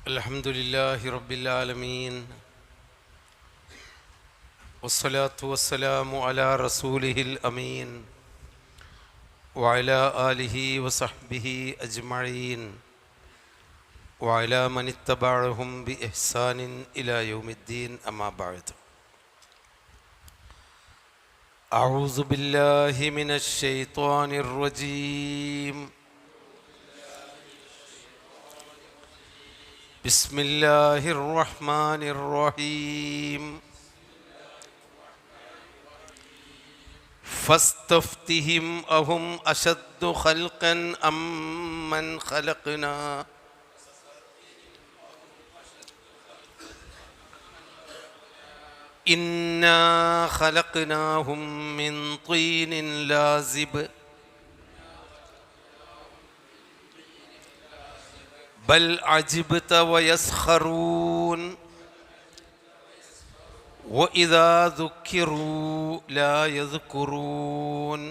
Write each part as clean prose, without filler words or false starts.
അൽഹംദുലില്ലാഹി റബ്ബിൽ ആലമീൻ വസ്സലാത്തു വസ്സലാമു അലാ റസൂലിഹിൽ അമീൻ വഅലാ ആലിഹി വസഹ്ബിഹി അജ്മഈൻ വഅലാ മൻ ഇത്തബഅഹും ബിഇഹ്സാനിൻ ഇലാ യൗമിദ്ദീൻ അമ്മാ ബഅദ്. അഊസു ബില്ലാഹി മിനശ് ശൈത്വാനിർ റജീം. بسم الله الرحمن الرحيم. فاستفتهم أهم أشد خلقا أم من خلقنا إنا خلقناهم من طين لازب بل عجبت ويسخرون وإذا ذكروا لا يذكرون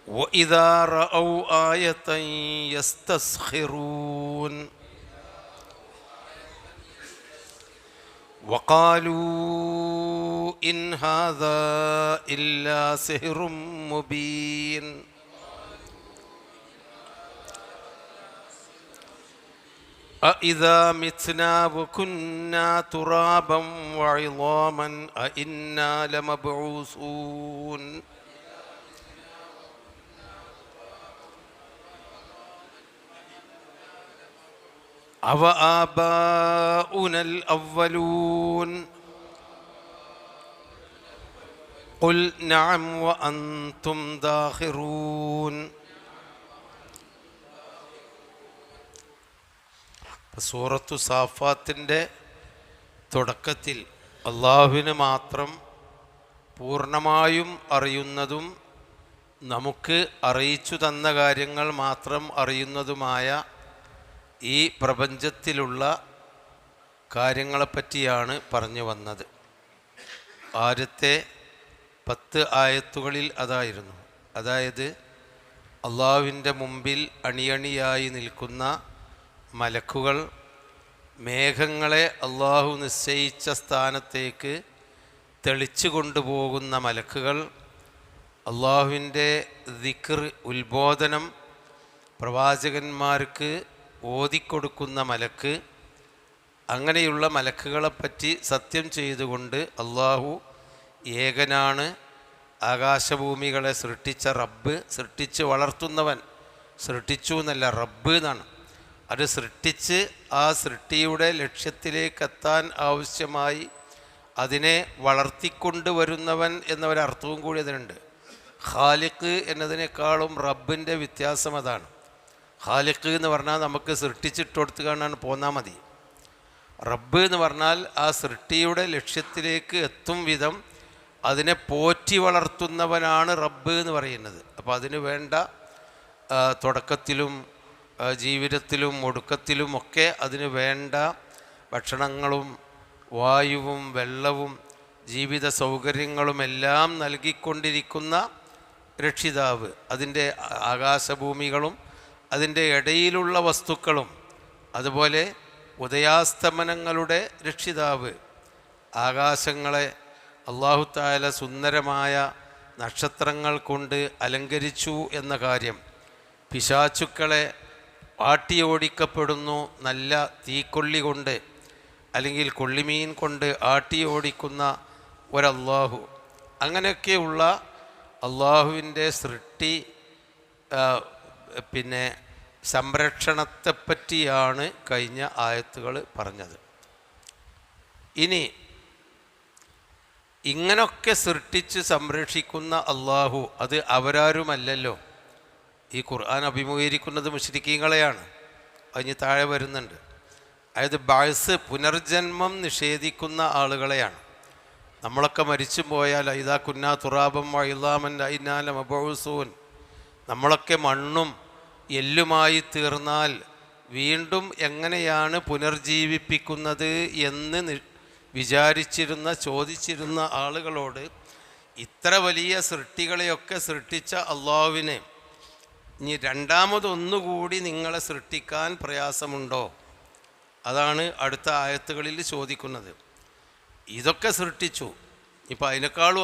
وإذا رأوا آية يستسخرون وقالوا إن هذا إلا سحر مبين أإذا متنا وكنا ترابا وعظاما أإنا لمبعوثون أوآباؤنا الأولون قل نعم وأنتم داخرون. സൂറത്തു സാഫാത്തിൻ്റെ തുടക്കത്തിൽ അള്ളാഹുവിന് മാത്രം പൂർണ്ണമായും അറിയുന്നതും നമുക്ക് അറിയിച്ചു തന്ന കാര്യങ്ങൾ മാത്രം അറിയുന്നതുമായ ഈ പ്രപഞ്ചത്തിലുള്ള കാര്യങ്ങളെപ്പറ്റിയാണ് പറഞ്ഞു വന്നത്. ആദ്യത്തെ 10 ആയത്തുകളിൽ അതായിരുന്നു. അതായത് അള്ളാഹുവിൻ്റെ മുമ്പിൽ അണിയണിയായി നിൽക്കുന്ന മലക്കുകൾ, മേഘങ്ങളെ അള്ളാഹു നിശ്ചയിച്ച സ്ഥാനത്തേക്ക് തെളിച്ചു കൊണ്ടുപോകുന്ന മലക്കുകൾ, അള്ളാഹുവിൻ്റെ ദിക്ർ ഉത്ബോധനം പ്രവാചകന്മാർക്ക് ഓതിക്കൊടുക്കുന്ന മലക്ക്, അങ്ങനെയുള്ള മലക്കുകളെപ്പറ്റി സത്യം ചെയ്തുകൊണ്ട് അള്ളാഹു ഏകനാണ്, ആകാശഭൂമികളെ സൃഷ്ടിച്ച റബ്ബ്, സൃഷ്ടിച്ച് വളർത്തുന്നവൻ, സൃഷ്ടിച്ചു എന്നല്ല റബ്ബ് എന്നാണ്. അത് സൃഷ്ടിച്ച് ആ സൃഷ്ടിയുടെ ലക്ഷ്യത്തിലേക്കെത്താൻ ആവശ്യമായി അതിനെ വളർത്തിക്കൊണ്ടുവരുന്നവൻ എന്നൊരർത്ഥവും കൂടി അതിനുണ്ട്. ഖാലിഖ് എന്നതിനേക്കാളും റബ്ബിൻ്റെ വ്യത്യാസം അതാണ്. ഖാലിഖ് എന്ന് പറഞ്ഞാൽ നമുക്ക് സൃഷ്ടിച്ചിട്ട് കൊടുത്തു കാണാൻ പോന്നാൽ മതി. റബ്ബ് എന്ന് പറഞ്ഞാൽ ആ സൃഷ്ടിയുടെ ലക്ഷ്യത്തിലേക്ക് എത്തും വിധം അതിനെ പോറ്റി വളർത്തുന്നവനാണ് റബ്ബ് എന്ന് പറയുന്നത്. അപ്പോൾ അതിന് വേണ്ട തുടക്കത്തിലും ജീവിതത്തിലും ഒടുക്കത്തിലുമൊക്കെ അതിന് വേണ്ട ഭക്ഷണങ്ങളും വായുവും വെള്ളവും ജീവിത സൗകര്യങ്ങളുമെല്ലാം നൽകിക്കൊണ്ടിരിക്കുന്ന രക്ഷിതാവ്, അതിൻ്റെ ആകാശഭൂമികളും അതിൻ്റെ ഇടയിലുള്ള വസ്തുക്കളും, അതുപോലെ ഉദയാസ്തമനങ്ങളുടെ രക്ഷിതാവ്, ആകാശങ്ങളെ അല്ലാഹു തആല സുന്ദരമായ നക്ഷത്രങ്ങൾ കൊണ്ട് അലങ്കരിച്ചു എന്ന കാര്യം, പിശാചുക്കളെ ആട്ടിയോടിക്കപ്പെടുന്നു നല്ല തീക്കൊള്ളി കൊണ്ട് അല്ലെങ്കിൽ കൊള്ളിമീൻ കൊണ്ട് ആട്ടിയോടിക്കുന്ന ഒരല്ലാഹു, അങ്ങനെയൊക്കെയുള്ള അള്ളാഹുവിൻ്റെ സൃഷ്ടി സംരക്ഷണത്തെപ്പറ്റിയാണ് കഴിഞ്ഞ ആയത്തുകൾ പറഞ്ഞത്. ഇനി ഇങ്ങനൊക്കെ സൃഷ്ടിച്ച് സംരക്ഷിക്കുന്ന അള്ളാഹു അത് അവരാരുമല്ലല്ലോ. ഈ ഖുർആൻ അഭിമുഖീകരിക്കുന്നത് മുശ്രിക്കീങ്ങളെയാണ്. അതിന് താഴെ വരുന്നുണ്ട്. അതായത് ബഅസ്, പുനർജന്മം നിഷേധിക്കുന്ന ആളുകളെയാണ്. നമ്മളൊക്കെ മരിച്ചു പോയാൽ ഇദാ കുന്നാ തുറാബൻ വഇളാമൻ അഇന്നാ ലമബ്ഊസൂൻ, നമ്മളൊക്കെ മണ്ണും എല്ലുമായി തീർന്നാൽ വീണ്ടും എങ്ങനെയാണ് പുനർജീവിപ്പിക്കുന്നത് എന്ന് ചോദിച്ചിരുന്ന ആളുകളോട് ഇത്ര വലിയ സൃഷ്ടികളെയൊക്കെ സൃഷ്ടിച്ച അള്ളാഹുവിനെ ഇനി രണ്ടാമതൊന്നുകൂടി നിങ്ങളെ സൃഷ്ടിക്കാൻ പ്രയാസമുണ്ടോ? അതാണ് അടുത്ത ആയത്തുകളിൽ ചോദിക്കുന്നത്. ഇതൊക്കെ സൃഷ്ടിച്ചു, ഇപ്പം അതിനേക്കാളും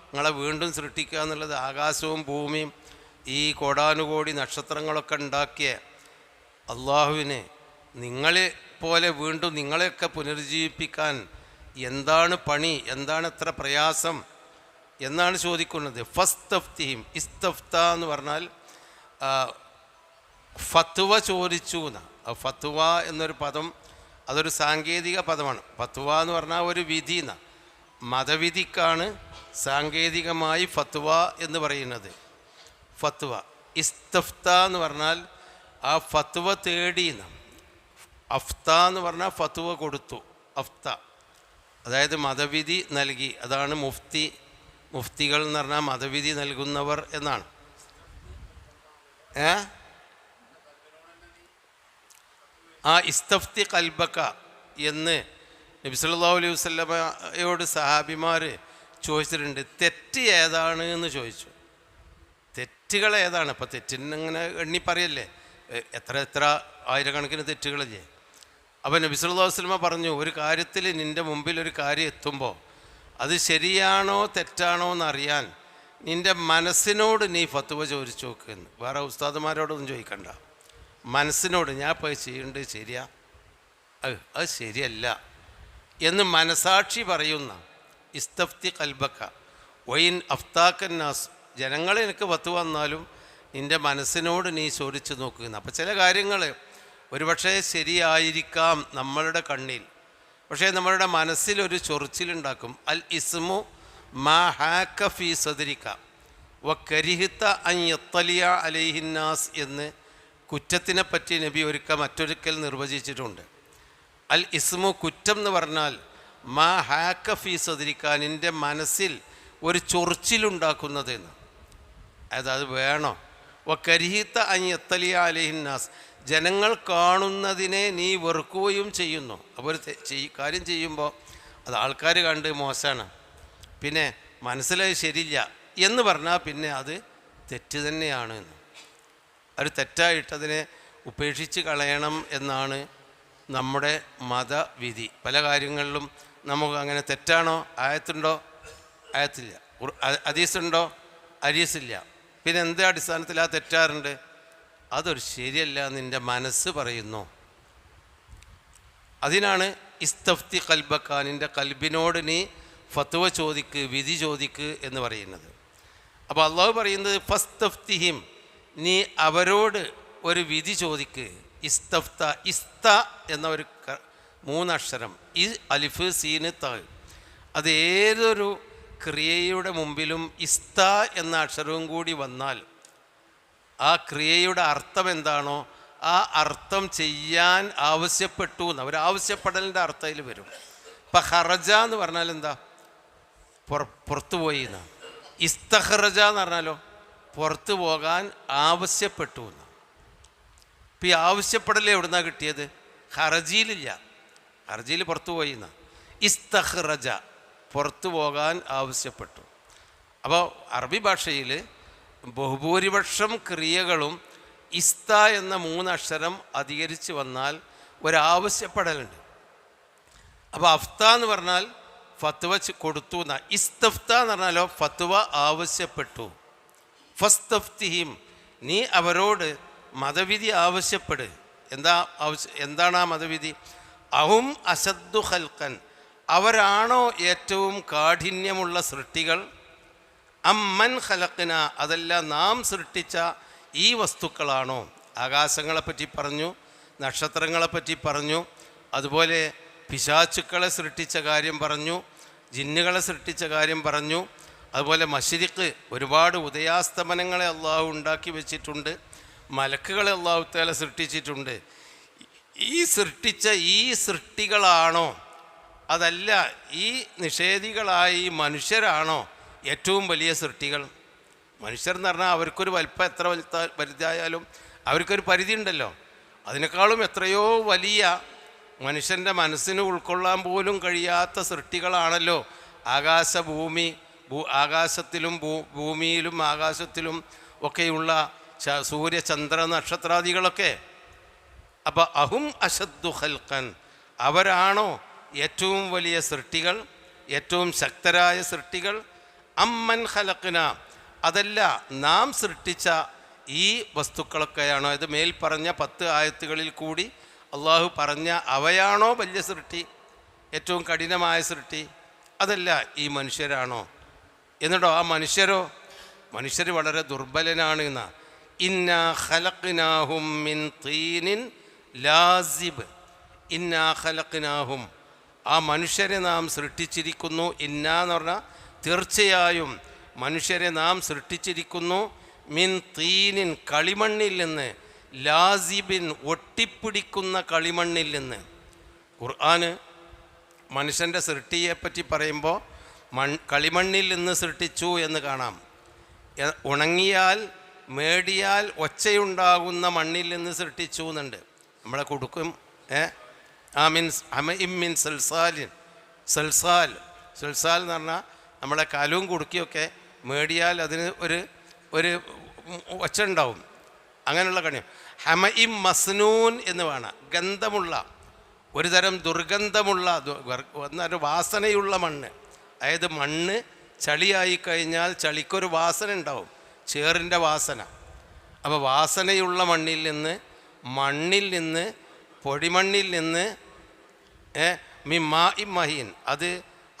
നിങ്ങളെ വീണ്ടും സൃഷ്ടിക്കുക എന്നുള്ളത്, ആകാശവും ഭൂമിയും ഈ കോടാനുകോടി നക്ഷത്രങ്ങളൊക്കെ ഉണ്ടാക്കിയ അള്ളാഹുവിനെ നിങ്ങളെ പോലെ വീണ്ടും നിങ്ങളെയൊക്കെ പുനരുജ്ജീവിപ്പിക്കാൻ എന്താണ് പണി, എന്താണ് എത്ര പ്രയാസം എന്നാണ് ചോദിക്കുന്നത്. ഫസ്തഫ്തിഹിം, ഇസ്തഫ്ത എന്ന് പറഞ്ഞാൽ ഫത്വ ചോദിച്ചു എന്നാണ്. ഫത്വ എന്നൊരു പദം അതൊരു സാങ്കേതിക പദമാണ്. ഫത്വ എന്ന് പറഞ്ഞാൽ ഒരു വിധി എന്നാണ്. മതവിധിക്കാണ് സാങ്കേതികമായി ഫത്വ എന്ന് പറയുന്നത്. ഫത്വ. ഇസ്തഫ്ത എന്ന് പറഞ്ഞാൽ ആ ഫത്വ തേടി എന്നാണ്. അഫ്ത എന്ന് പറഞ്ഞാൽ ഫത്വ കൊടുത്തു, അഫ്ത അതായത് മതവിധി നൽകി. അതാണ് മുഫ്തി. മുഫ്തികൾ എന്ന് പറഞ്ഞാൽ മതവിധി നൽകുന്നവർ എന്നാണ്. ഇസ്തഫ്തി കൽബക്ക എന്ന് നബി സല്ലല്ലാഹു അലൈഹി വസല്ലമയോട് സഹാബിമാർ ചോദിച്ചിട്ടുണ്ട്. തെറ്റ് ഏതാണ് എന്ന് ചോദിച്ചു. തെറ്റുകൾ ഏതാണ്? അപ്പം തെറ്റിനങ്ങനെ എണ്ണി പറയല്ലേ, എത്ര ആയിരക്കണക്കിന് തെറ്റുകളില്ലേ. അപ്പം നബി സല്ലല്ലാഹു അലൈഹി വസല്ലമ പറഞ്ഞു, ഒരു കാര്യത്തിൽ നിൻ്റെ മുമ്പിൽ ഒരു കാര്യം എത്തുമ്പോൾ അത് ശരിയാണോ തെറ്റാണോ എന്നറിയാൻ നിൻ്റെ മനസ്സിനോട് നീ ഫത്വ ചോദിച്ചു നോക്കുമെന്ന്. വേറെ ഉസ്താദുമാരോടൊന്നും ചോദിക്കണ്ട, മനസ്സിനോട് ഞാൻ ഇപ്പോൾ ചെയ്യേണ്ടത് ശരിയാ, അത് ശരിയല്ല എന്ന് മനസാക്ഷി പറയുന്ന. ഇസ്തഫ്തി കൽബക്ക വൈൻ അഫ്താക്കന്നാസ്, ജനങ്ങൾ എനിക്ക് ഫത്വ വന്നാലും നിൻ്റെ മനസ്സിനോട് നീ ചോദിച്ചു നോക്കുന്ന. അപ്പം ചില കാര്യങ്ങൾ ഒരുപക്ഷെ ശരിയായിരിക്കാം നമ്മളുടെ കണ്ണിൽ, പക്ഷേ നമ്മളുടെ മനസ്സിലൊരു ചൊറിച്ചിലുണ്ടാക്കും. അൽ ഇസ്മു മാ ഹാക്ക ഫീ സദരിക വ കരിഹിത്ത അൻ യത്തലിയ അലൈഹിന്നാസ് എന്ന് കുറ്റത്തിനെ പറ്റി നബി മറ്റൊരിക്കൽ നിർവചിച്ചിട്ടുണ്ട്. അൽ ഇസ്മു, കുറ്റം എന്ന് പറഞ്ഞാൽ മാ ഹാക്ക ഫീ സദരിക, നിൻ്റെ മനസ്സിൽ ഒരു ചൊറിച്ചിലുണ്ടാക്കുന്നതെന്ന്. അതായത് അത് വേണോ. വ കരിഹിത്ത അൻ യത്തലിയ അലൈഹിന്നാസ്, ജനങ്ങൾ കാണുന്നതിനെ നീ വെറുക്കുകയും ചെയ്യുന്നു. അപ്പോൾ ഒരു കാര്യം ചെയ്യുമ്പോൾ അത് ആൾക്കാർ കണ്ട് മോശമാണ്, പിന്നെ മനസ്സിലായി ശരിയില്ല എന്ന് പറഞ്ഞാൽ പിന്നെ അത് തെറ്റ് തന്നെയാണ് എന്ന്. ഒരു തെറ്റായിട്ടതിനെ ഉപേക്ഷിച്ച് കളയണം എന്നാണ് നമ്മുടെ മതവിധി. പല കാര്യങ്ങളിലും നമുക്ക് അങ്ങനെ തെറ്റാണോ, ആയത്തുണ്ടോ, ആയത്തില്ല, ഹദീസുണ്ടോ, ഹദീസില്ല, പിന്നെ എന്ത് അടിസ്ഥാനത്തിൽ ആ തെറ്റാറുണ്ട്, അതൊരു ശരിയല്ല നിൻ്റെ മനസ്സ് പറയുന്നു. അതിനാണ് ഇസ്തഫ്തി കൽബക്ക, നിൻ്റെ കൽബിനോട് നീ ഫത്വ ചോദിക്ക്, വിധി ചോദിക്ക് എന്ന് പറയുന്നത്. അപ്പോൾ അള്ളാഹു പറയുന്നത് ഫസ്തഫ്തിഹിം, നീ അവരോട് ഒരു വിധി ചോദിക്ക്. ഇസ്തഫ്ത, ഇസ്ത എന്ന ഒരു 3 അക്ഷരം, ഈ അലിഫ് സീന് ത, അത് ഏതൊരു ക്രിയയുടെ മുമ്പിലും ഇസ്ത എന്ന അക്ഷരവും കൂടി വന്നാൽ ആ ക്രിയയുടെ അർത്ഥം എന്താണോ ആ അർത്ഥം ചെയ്യാൻ ആവശ്യപ്പെട്ടു എന്ന്, അവരാവശ്യപ്പെടലിൻ്റെ അർത്ഥത്തിൽ വരും. ഇപ്പം ഹറജ എന്ന് പറഞ്ഞാൽ എന്താ, പുറത്തുപോയി എന്നാണ്. ഇസ്തഖറജ എന്ന് പറഞ്ഞാലോ പുറത്തു പോകാൻ ആവശ്യപ്പെട്ടു എന്ന്. ഇപ്പം ഈ ആവശ്യപ്പെടൽ എവിടുന്നാണ് കിട്ടിയത്? ഹർജിയിലില്ല, ഹർജിയിൽ പുറത്തു പോയി എന്നാണ്. ഇസ്തഖറജ, പുറത്തു പോകാൻ ആവശ്യപ്പെട്ടു. അപ്പോൾ അറബി ഭാഷയിൽ ബഹുഭൂരിപക്ഷം ക്രിയകളും ഇസ്ത എന്ന 3 അക്ഷരം അധികരിച്ച് വന്നാൽ ഒരാവശ്യപ്പെടലുണ്ട്. അപ്പോൾ അഫ്ത എന്ന് പറഞ്ഞാൽ ഫത്വ കൊടുത്തു എന്നാ. ഇസ്തഫ്ത എന്ന് പറഞ്ഞാലോ ഫത്വ ആവശ്യപ്പെട്ടു. ഫസ്തഫ്തിഹിം, നീ അവരോട് മതവിധി ആവശ്യപ്പെട്. എന്താണ് ആ മതവിധി? അഹും അശദ്ദു ഖൽഖൻ, അവരാണോ ഏറ്റവും കാഠിന്യമുള്ള സൃഷ്ടികൾ? അമ്മൻ ഖലഖ്ന, അതല്ല നാം സൃഷ്ടിച്ച ഈ വസ്തുക്കളാണോ? ആകാശങ്ങളെപ്പറ്റി പറഞ്ഞു, നക്ഷത്രങ്ങളെപ്പറ്റി പറഞ്ഞു, അതുപോലെ പിശാചുക്കളെ സൃഷ്ടിച്ച കാര്യം പറഞ്ഞു, ജിന്നുകളെ സൃഷ്ടിച്ച കാര്യം പറഞ്ഞു, അതുപോലെ മശ്രിഖ് ഒരുപാട് ഉദയാസ്തമനങ്ങളെ അള്ളാഹു ഉണ്ടാക്കി വെച്ചിട്ടുണ്ട്, മലക്കുകളെ അള്ളാഹു തആല സൃഷ്ടിച്ചിട്ടുണ്ട്. ഈ സൃഷ്ടിച്ച ഈ സൃഷ്ടികളാണോ, അതല്ല ഈ നിഷേധികളായി മനുഷ്യരാണോ ഏറ്റവും വലിയ സൃഷ്ടികൾ? മനുഷ്യരെന്ന് പറഞ്ഞാൽ അവർക്കൊരു വലിപ്പം എത്ര വലുതായാലും അവർക്കൊരു പരിധി ഉണ്ടല്ലോ. അതിനേക്കാളും എത്രയോ വലിയ മനുഷ്യൻ്റെ മനസ്സിന് ഉൾക്കൊള്ളാൻ പോലും കഴിയാത്ത സൃഷ്ടികളാണല്ലോ ആകാശത്തിലും ഭൂമിയിലും ആകാശത്തിലും ഒക്കെയുള്ള സൂര്യ ചന്ദ്ര നക്ഷത്രാദികളൊക്കെ. അപ്പോൾ അഹും അശദ്ദു ഖൽഖൻ, അവരാണോ ഏറ്റവും വലിയ സൃഷ്ടികൾ, ഏറ്റവും ശക്തരായ സൃഷ്ടികൾ? അമ്മൻ ഖലഖ്ന, അതല്ല നാം സൃഷ്ടിച്ച ഈ വസ്തുക്കളൊക്കെയാണോ? ഇത് മേൽ പറഞ്ഞ 10 ആയത്തുകളിൽ കൂടി അള്ളാഹു പറഞ്ഞ അവയാണോ വലിയ സൃഷ്ടി, ഏറ്റവും കഠിനമായ സൃഷ്ടി? അതല്ല ഈ മനുഷ്യരാണോ? എന്നിട്ടോ ആ മനുഷ്യർ വളരെ ദുർബലനാണ് എന്ന. ഇന്നാ ഖലഖ്നാഹും മിൻ തീനിൻ ലാസിബ്, ഇന്നാ ഖലഖ്നാഹും, ആ മനുഷ്യരെ നാം സൃഷ്ടിച്ചിരിക്കുന്നു. ഇന്നാന്ന് പറഞ്ഞാൽ തീർച്ചയായും മനുഷ്യരെ നാം സൃഷ്ടിച്ചിരിക്കുന്നു. മിൻ തീനിൻ, കളിമണ്ണിൽ നിന്ന്, ലാസിബിൻ, ഒട്ടിപ്പിടിക്കുന്ന കളിമണ്ണിൽ നിന്ന്. ഖുർആന് മനുഷ്യൻ്റെ സൃഷ്ടിയെപ്പറ്റി പറയുമ്പോൾ കളിമണ്ണിൽ നിന്ന് സൃഷ്ടിച്ചു എന്ന് കാണാം. ഉണങ്ങിയാൽ മേടിയാൽ ഒച്ചയുണ്ടാകുന്ന മണ്ണിൽ നിന്ന് സൃഷ്ടിച്ചു എന്നുണ്ട്. നമ്മളെ കൊടുക്കും മിൻ സൽസാലിൻ, സൽസാൽ എന്ന് പറഞ്ഞാൽ നമ്മളെ കലവും കുടുക്കിയൊക്കെ മേടിയാൽ അതിന് ഒരു ഒച്ച ഉണ്ടാവും. അങ്ങനെയുള്ള കണിയും. ഹമഇം മസ്നൂൻ എന്ന് വേണം, ഗന്ധമുള്ള, ഒരു തരം ദുർഗന്ധമുള്ള, എന്നൊരു വാസനയുള്ള മണ്ണ്. അതായത് മണ്ണ് ചളിയായി കഴിഞ്ഞാൽ ചളിക്കൊരു വാസന ഉണ്ടാവും, ചേറിൻ്റെ വാസന. അപ്പോൾ വാസനയുള്ള മണ്ണിൽ നിന്ന് പൊടിമണ്ണിൽ നിന്ന് മിമാ മഹീൻ, അത്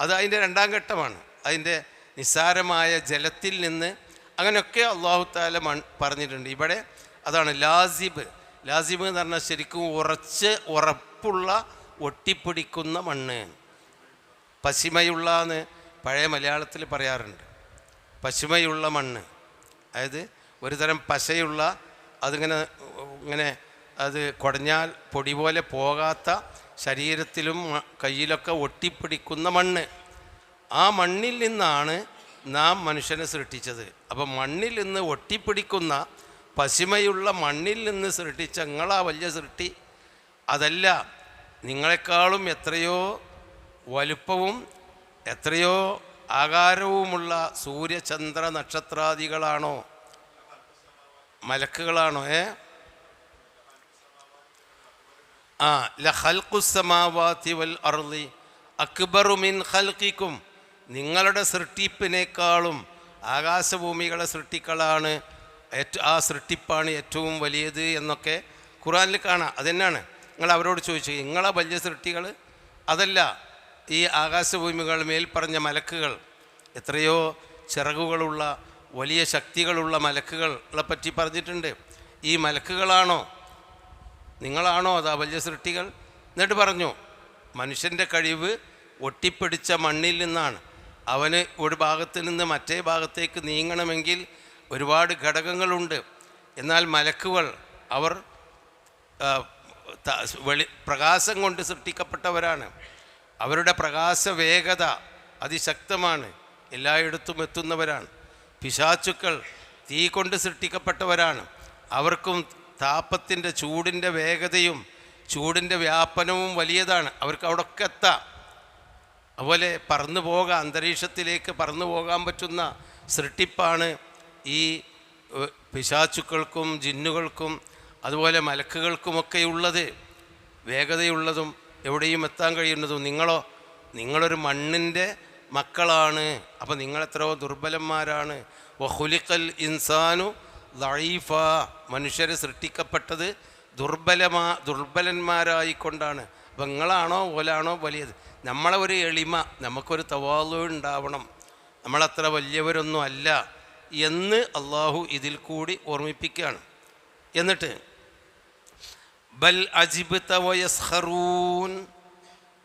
അതിൻ്റെ 2ാം ഘട്ടമാണ്. അതിൻ്റെ നിസ്സാരമായ ജലത്തിൽ നിന്ന്, അങ്ങനെയൊക്കെ അള്ളാഹു തആല പറഞ്ഞിട്ടുണ്ട്. ഇവിടെ അതാണ് ലാസിബ്. ലാസിബ് എന്ന് പറഞ്ഞാൽ ശരിക്കും ഉറപ്പുള്ള ഒട്ടിപ്പിടിക്കുന്ന മണ്ണ്. പശിമയുള്ള എന്ന് പഴയ മലയാളത്തിൽ പറയാറുണ്ട്. പശിമയുള്ള മണ്ണ്, അതായത് ഒരു തരം പശയുള്ള, ഇങ്ങനെ അത് കുടഞ്ഞാൽ പൊടി പോലെ പോകാത്ത, ശരീരത്തിലും കയ്യിലൊക്കെ ഒട്ടിപ്പിടിക്കുന്ന മണ്ണ്. ആ മണ്ണിൽ നിന്നാണ് നാം മനുഷ്യനെ സൃഷ്ടിച്ചത്. അപ്പം മണ്ണിൽ നിന്ന് ഒട്ടിപ്പിടിക്കുന്ന പശിമയുള്ള മണ്ണിൽ നിന്ന് സൃഷ്ടിച്ച നിങ്ങളാ വലിയ സൃഷ്ടി. അതല്ല, നിങ്ങളെക്കാളും എത്രയോ വലുപ്പവും എത്രയോ ആകാരവുമുള്ള സൂര്യചന്ദ്ര നക്ഷത്രാദികളാണോ, മലക്കുകളാണോ? ലഖൽഖുസ്സമാവാതി വൽ അർളി അക്ബറു മിൻ ഖൽഖിക്കും, നിങ്ങളുടെ സൃഷ്ടിപ്പിനേക്കാളും ആകാശഭൂമികളെ സൃഷ്ടികളാണ്, ആ സൃഷ്ടിപ്പാണ് ഏറ്റവും വലിയത് എന്നൊക്കെ ഖുർആനിൽ കാണാം. അതെന്നാണ് നിങ്ങൾ അവരോട് ചോദിച്ചു, നിങ്ങളെ വലിയ സൃഷ്ടികൾ? അതല്ല, ഈ ആകാശഭൂമികൾ മേൽ പറഞ്ഞ മലക്കുകൾ, എത്രയോ ചിറകുകളുള്ള വലിയ ശക്തികളുള്ള മലക്കുകളെ പറ്റി പറഞ്ഞിട്ടുണ്ട്. ഈ മലക്കുകളാണോ, നിങ്ങളാണോ അതാ വലിയ സൃഷ്ടികൾ? എന്നിട്ട് പറഞ്ഞു, മനുഷ്യൻ്റെ കഴിവ് ഒട്ടിപ്പിടിച്ച മണ്ണിൽ നിന്നാണ്. അവന് ഒരു ഭാഗത്ത് നിന്ന് മറ്റേ ഭാഗത്തേക്ക് നീങ്ങണമെങ്കിൽ ഒരുപാട് ഘടകങ്ങളുണ്ട്. എന്നാൽ മലക്കുകൾ അവർ പ്രകാശം കൊണ്ട് സൃഷ്ടിക്കപ്പെട്ടവരാണ്. അവരുടെ പ്രകാശ വേഗത അതിശക്തമാണ്, എല്ലായിടത്തും എത്തുന്നവരാണ്. പിശാചുക്കൾ തീ കൊണ്ട് സൃഷ്ടിക്കപ്പെട്ടവരാണ്. അവർക്കും താപത്തിൻ്റെ ചൂടിൻ്റെ വേഗതയും ചൂടിൻ്റെ വ്യാപനവും വലിയതാണ്. അവർക്ക് അവിടെയൊക്കെ എത്താം. അതുപോലെ അന്തരീക്ഷത്തിലേക്ക് പറന്നു പോകാൻ പറ്റുന്ന സൃഷ്ടിപ്പാണ് ഈ പിശാചുക്കൾക്കും ജിന്നുകൾക്കും അതുപോലെ മലക്കുകൾക്കുമൊക്കെ ഉള്ളത്. വേഗതയുള്ളതും എവിടെയും എത്താൻ കഴിയുന്നതും. നിങ്ങളൊരു മണ്ണിൻ്റെ മക്കളാണ്. അപ്പോൾ നിങ്ങളെത്രയോ ദുർബലന്മാരാണ്. വഖുലിഖൽ ഇൻസാനു ലഈഫ, മനുഷ്യരെ സൃഷ്ടിക്കപ്പെട്ടത് ദുർബലന്മാരായിക്കൊണ്ടാണ്. അപ്പം നിങ്ങളാണോ ഓലാണോ വലിയത്? നമ്മളെ ഒരു എളിമ, നമുക്കൊരു തവാളു ഉണ്ടാവണം, നമ്മളത്ര വലിയവരൊന്നും അല്ല എന്ന് അള്ളാഹു ഇതിൽ കൂടി ഓർമ്മിപ്പിക്കുകയാണ്. എന്നിട്ട് ബൽ അജിബ്ത വയസ്ഖറൂൻ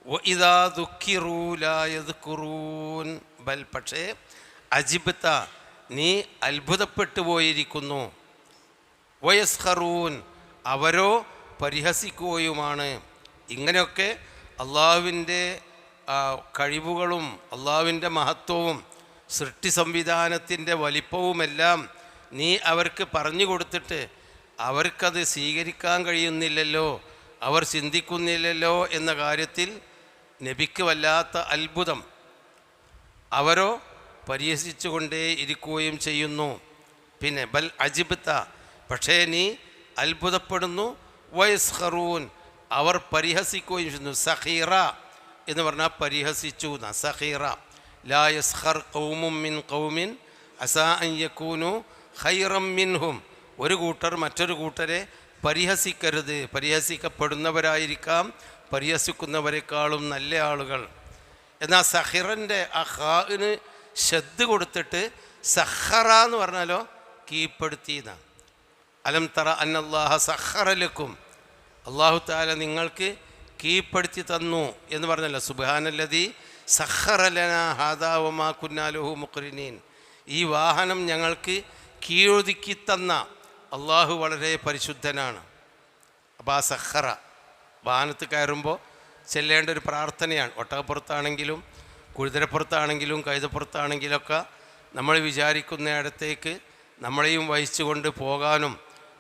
വഇദാ ദുക്കിറൂ ലാ യദ്കുറൂൻ. ബൽ, പക്ഷേ, അജിബ്ത, നീ അത്ഭുതപ്പെട്ടു പോയിരിക്കുന്നു. വയസ്ഖറൂൻ, അവരോ പരിഹസിക്കുകയുമാണ്. ഇങ്ങനെയൊക്കെ അള്ളാഹുവിൻ്റെ കഴിവുകളും അള്ളാഹുവിൻ്റെ മഹത്വവും സൃഷ്ടി സംവിധാനത്തിൻ്റെ വലിപ്പവുമെല്ലാം നീ അവർക്ക് പറഞ്ഞു കൊടുത്തിട്ട് അവർക്കത് സ്വീകരിക്കാൻ കഴിയുന്നില്ലല്ലോ, അവർ ചിന്തിക്കുന്നില്ലല്ലോ എന്ന കാര്യത്തിൽ നബിക്ക് വല്ലാത്ത അത്ഭുതം. അവരോ പരിഹസിച്ചുകൊണ്ടേ ഇരിക്കുകയും ചെയ്യുന്നു. പിന്നെ ബൽ അജിബ്ത, പക്ഷേ നീ അത്ഭുതപ്പെടുന്നു. വയസ്ഖറൂൻ അവർ പരിഹസിക്കുകയും ചെയ്യുന്നു. സഖീറ എന്ന് പറഞ്ഞാൽ പരിഹസിച്ചു ന. സഖീറ ലാ യസ്ഖർ ഖൗമും മിൻ ഖൗമിൻ അസാ അൻ യകൂനു ഖൈറം മിൻഹും. ഒരു കൂട്ടർ മറ്റൊരു കൂട്ടരെ പരിഹസിക്കരുത്. പരിഹസിക്കപ്പെടുന്നവരായിരിക്കാം പരിഹസിക്കുന്നവരെക്കാളും നല്ല ആളുകൾ. എന്നാൽ സഹിറിൻ്റെ ആ ഖാന് ശബ്ദ് കൊടുത്തിട്ട് സഖറ എന്ന് പറഞ്ഞാലോ കീഴ്പ്പെടുത്തിയെന്നാണ്. അലം തറ അന്നല്ലാഹ സഖറ ലക്കും, അള്ളാഹു തആല നിങ്ങൾക്ക് കീഴ്പ്പെടുത്തി തന്നു എന്ന് പറഞ്ഞല്ലോ. സുബ്ഹാനല്ലദീ സഖറ ലനാ ഹാദാ വമാ കുന്നാ ലഹു മുഖ്രിനീൻ. ഈ വാഹനം ഞങ്ങൾക്ക് കീഴൊതുക്കി തന്ന അള്ളാഹു വളരെ പരിശുദ്ധനാണ്. അപ്പോൾ ആ സഖറ വാഹനത്ത് കയറുമ്പോൾ ചെല്ലേണ്ട ഒരു പ്രാർത്ഥനയാണ്. ഒട്ടകപ്പുറത്താണെങ്കിലും കുതിരപ്പുറത്താണെങ്കിലും കഴുതപ്പുറത്താണെങ്കിലൊക്കെ നമ്മൾ വിചാരിക്കുന്നിടത്തേക്ക് നമ്മളെയും വഹിച്ചുകൊണ്ട് പോകാനും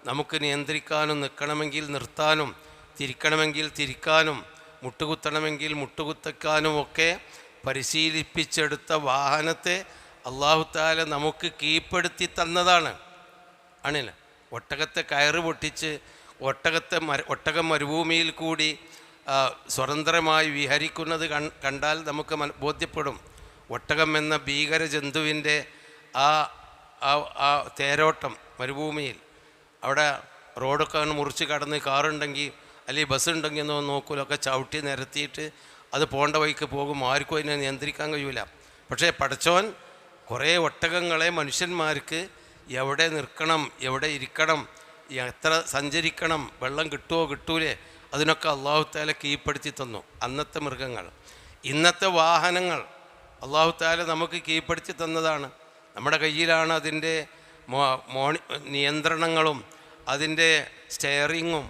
നമുക്ക് നിയന്ത്രിക്കാനും നിൽക്കണമെങ്കിൽ നിർത്താനും തിരിക്കണമെങ്കിൽ തിരിക്കാനും മുട്ടുകുത്തണമെങ്കിൽ മുട്ടുകുത്തക്കാനും ഒക്കെ പരിശീലിപ്പിച്ചെടുത്ത വാഹനത്തെ അല്ലാഹു തആല നമുക്ക് കീഴ്പ്പെടുത്തി തന്നതാണ്. ആണില്ല, ഒട്ടകത്തെ കയറ് പൊട്ടിച്ച് ഒട്ടകം മരുഭൂമിയിൽ കൂടി സ്വതന്ത്രമായി വിഹരിക്കുന്നത് കണ്ടാൽ നമുക്ക് ബോധ്യപ്പെടും. ഒട്ടകം എന്ന ഭീകര ജന്തുവിൻ്റെ ആ തേരോട്ടം മരുഭൂമിയിൽ, അവിടെ റോഡൊക്കെ മുറിച്ച് കടന്ന് കാറുണ്ടെങ്കിൽ അല്ലെങ്കിൽ ബസ് ഉണ്ടെങ്കിൽ എന്നോ നോക്കൂലൊക്കെ ചവിട്ടി നിരത്തിയിട്ട് അത് പോകേണ്ട വഴിക്ക് പോകും. ആർക്കും അതിനെ നിയന്ത്രിക്കാൻ കഴിയില്ല. പക്ഷേ പടച്ചോൻ കുറേ ഒട്ടകങ്ങളെ മനുഷ്യന്മാർക്ക് എവിടെ നിൽക്കണം, എവിടെ ഇരിക്കണം, എത്ര സഞ്ചരിക്കണം, വെള്ളം കിട്ടുമോ കിട്ടൂലേ, അതിനൊക്കെ അല്ലാഹു തആല കീഴ്പ്പെടുത്തി തന്നു. അന്നത്തെ മൃഗങ്ങൾ, ഇന്നത്തെ വാഹനങ്ങൾ അല്ലാഹു തആല നമുക്ക് കീഴ്പ്പെടുത്തി തന്നതാണ്. നമ്മുടെ കയ്യിലാണ് അതിൻ്റെ നിയന്ത്രണങ്ങളും അതിൻ്റെ സ്റ്റെയറിങ്ങും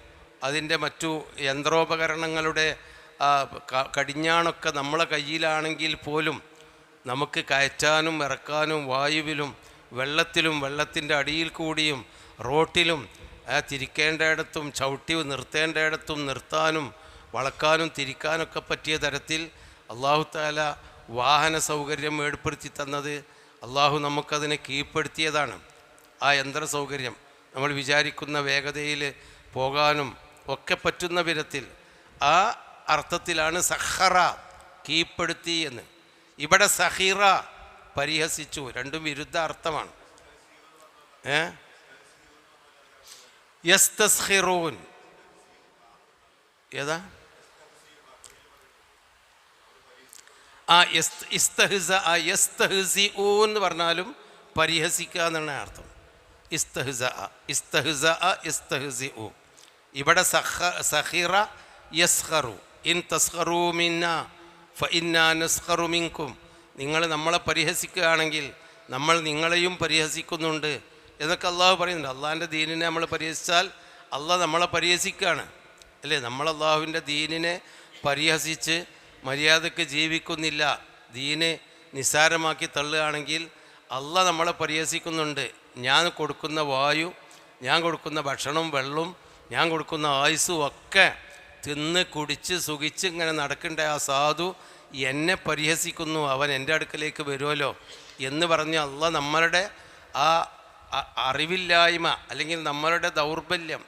അതിൻ്റെ മറ്റു യന്ത്രോപകരണങ്ങളുടെ കടിഞ്ഞാണൊക്കെ നമ്മളെ കയ്യിലാണെങ്കിൽ പോലും നമുക്ക് കയറ്റാനും ഇറക്കാനും വായുവിലും വെള്ളത്തിലും വെള്ളത്തിൻ്റെ അടിയിൽ കൂടിയും റോട്ടിലും തിരിക്കേണ്ടയിടത്തും ചവിട്ടി നിർത്തേണ്ടയിടത്തും നിർത്താനും വളക്കാനും തിരിക്കാനൊക്കെ പറ്റിയ തരത്തിൽ അല്ലാഹു തആല വാഹന സൗകര്യം ഏർപ്പെടുത്തി തന്നത് അല്ലാഹു നമുക്കതിനെ കീഴ്പ്പെടുത്തിയതാണ്. ആ യന്ത്ര സൗകര്യം നമ്മൾ വിചാരിക്കുന്ന വേഗതയിൽ പോകാനും ഒക്കെ പറ്റുന്ന വിധത്തിൽ ആ അർത്ഥത്തിലാണ് സഖറ കീഴ്പ്പെടുത്തി എന്ന്. ഇവിടെ സഖീറ പരിഹസിച്ചു. രണ്ടും വിരുദ്ധ അർത്ഥമാണ്. യസ്തസ്ഖിറൂൻ ഏതാ? യസ്തഹ്സിഊൻ എന്ന് പറഞ്ഞാലും പരിഹസിക്കുക എന്നാണ് അർത്ഥം. ഇസ്തഹ്സിഉ. ഇവിടെ സഖിറ യസ്ഖറു. ഇൻ തസ്ഖറൂ മിന്നാ ഫഇന്നാ നസ്ഖറു മിൻകും. നിങ്ങൾ നമ്മളെ പരിഹസിക്കുകയാണെങ്കിൽ നമ്മൾ നിങ്ങളെയും പരിഹസിക്കുന്നുണ്ട് എന്നൊക്കെ അള്ളാഹു പറയുന്നുണ്ട്. അള്ളാഹിൻ്റെ ദീനിനെ നമ്മൾ പരിഹസിച്ചാൽ അള്ളാഹ് നമ്മളെ പരിഹസിക്കുകയാണ് അല്ലേ? നമ്മൾ അള്ളാഹുവിൻ്റെ ദീനിനെ പരിഹസിച്ച് മര്യാദക്ക് ജീവിക്കുന്നില്ല, ദീന് നിസ്സാരമാക്കി തള്ളുകയാണെങ്കിൽ അള്ളാഹ് നമ്മളെ പരിഹസിക്കുന്നുണ്ട്. ഞാൻ കൊടുക്കുന്ന വായു, ഞാൻ കൊടുക്കുന്ന ഭക്ഷണവും വെള്ളവും, ഞാൻ കൊടുക്കുന്ന ആയുസ്സും ഒക്കെ തിന്ന് കുടിച്ച് സുഖിച്ച് ഇങ്ങനെ നടക്കേണ്ട ആ സാധു എന്നെ പരിഹസിക്കുന്നു, അവൻ എൻ്റെ അടുക്കലേക്ക് വരുമല്ലോ എന്ന് പറഞ്ഞ് അള്ളാഹ് നമ്മളുടെ ആ അറിവില്ലായ്മ അല്ലെങ്കിൽ നമ്മളുടെ ദൗർബല്യം,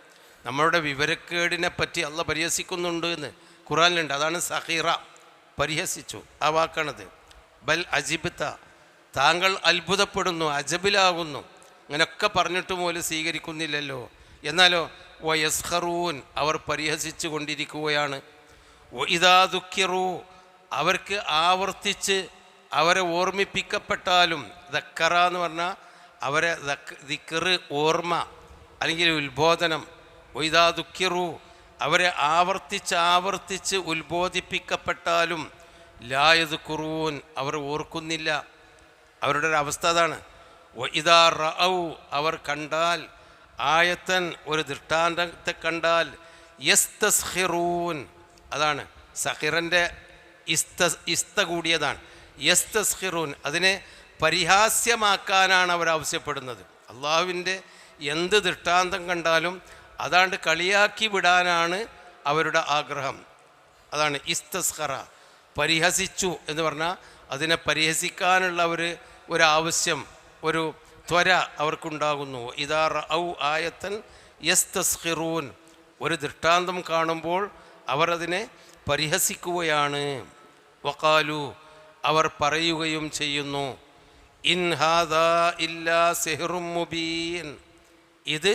നമ്മളുടെ വിവരക്കേടിനെ പറ്റി അള്ളാഹ് പരിഹസിക്കുന്നുണ്ട് എന്ന് ഖുർആനിലുണ്ട്. അതാണ് സഖീറ, പരിഹസിച്ചു ആ വാക്കാണത്. ബൽ അജിബ്ത, താങ്കൾ അത്ഭുതപ്പെടുന്നു, അജബിലാകുന്നു, അങ്ങനെയൊക്കെ പറഞ്ഞിട്ട് പോലും സ്വീകരിക്കുന്നില്ലല്ലോ. എന്നാലോ വയസ്ഖറൂൻ, അവർ പരിഹസിച്ചു കൊണ്ടിരിക്കുകയാണ്. ഇദാ ദുഃഖിറൂ, അവർക്ക് ആവർത്തിച്ച് അവരെ ഓർമ്മിപ്പിക്കപ്പെട്ടാലും, ദക്കറ എന്ന് പറഞ്ഞാൽ അവരെ ദിക്ർ ഓർമ്മ അല്ലെങ്കിൽ ഉത്ബോധനം. ഇദാ ദുഃഖിറൂ, അവരെ ആവർത്തിച്ച് ഉത്ബോധിപ്പിക്കപ്പെട്ടാലും ലാ യദ്കുറൂൻ, അവർ ഓർക്കുന്നില്ല. അവരുടെ ഒരു അവസ്ഥ അതാണ്. ഇദാ റഔ, അവർ കണ്ടാൽ, ആയത്തൻ ഒരു ദൃഷ്ടാന്തത്തെ കണ്ടാൽ, യസ്തസ്ഖിറൂൻ, അതാണ് സഖിറിൻ്റെ ഇസ്ത കൂടിയതാണ്. യസ്തസ്ഖിറൂൻ, അതിനെ പരിഹാസ്യമാക്കാനാണ് അവർ ആവശ്യപ്പെടുന്നത്. അള്ളാഹുവിൻ്റെ എന്ത് ദൃഷ്ടാന്തം കണ്ടാലും അതാണ്ട് കളിയാക്കി വിടാനാണ് അവരുടെ ആഗ്രഹം. അതാണ് ഇസ്തസ്ഖറ, പരിഹസിച്ചു എന്ന് പറഞ്ഞാൽ അതിനെ പരിഹസിക്കാനുള്ള ഒരാവശ്യം, ഒരു ത്വര അവർക്കുണ്ടാകുന്നു. ഇദാ റഔ ആയത്തൻ യസ്തസ്ഖിറൂൻ, ഒരു ദൃഷ്ടാന്തം കാണുമ്പോൾ അവർ അതിനെ പരിഹസിക്കുകയാണ്. വഖാലു, അവർ പറയുകയും ചെയ്യുന്നു, ഇൻ ഹാദാ ഇല്ലാ സിഹ്റും മുബീൻ, ഇത്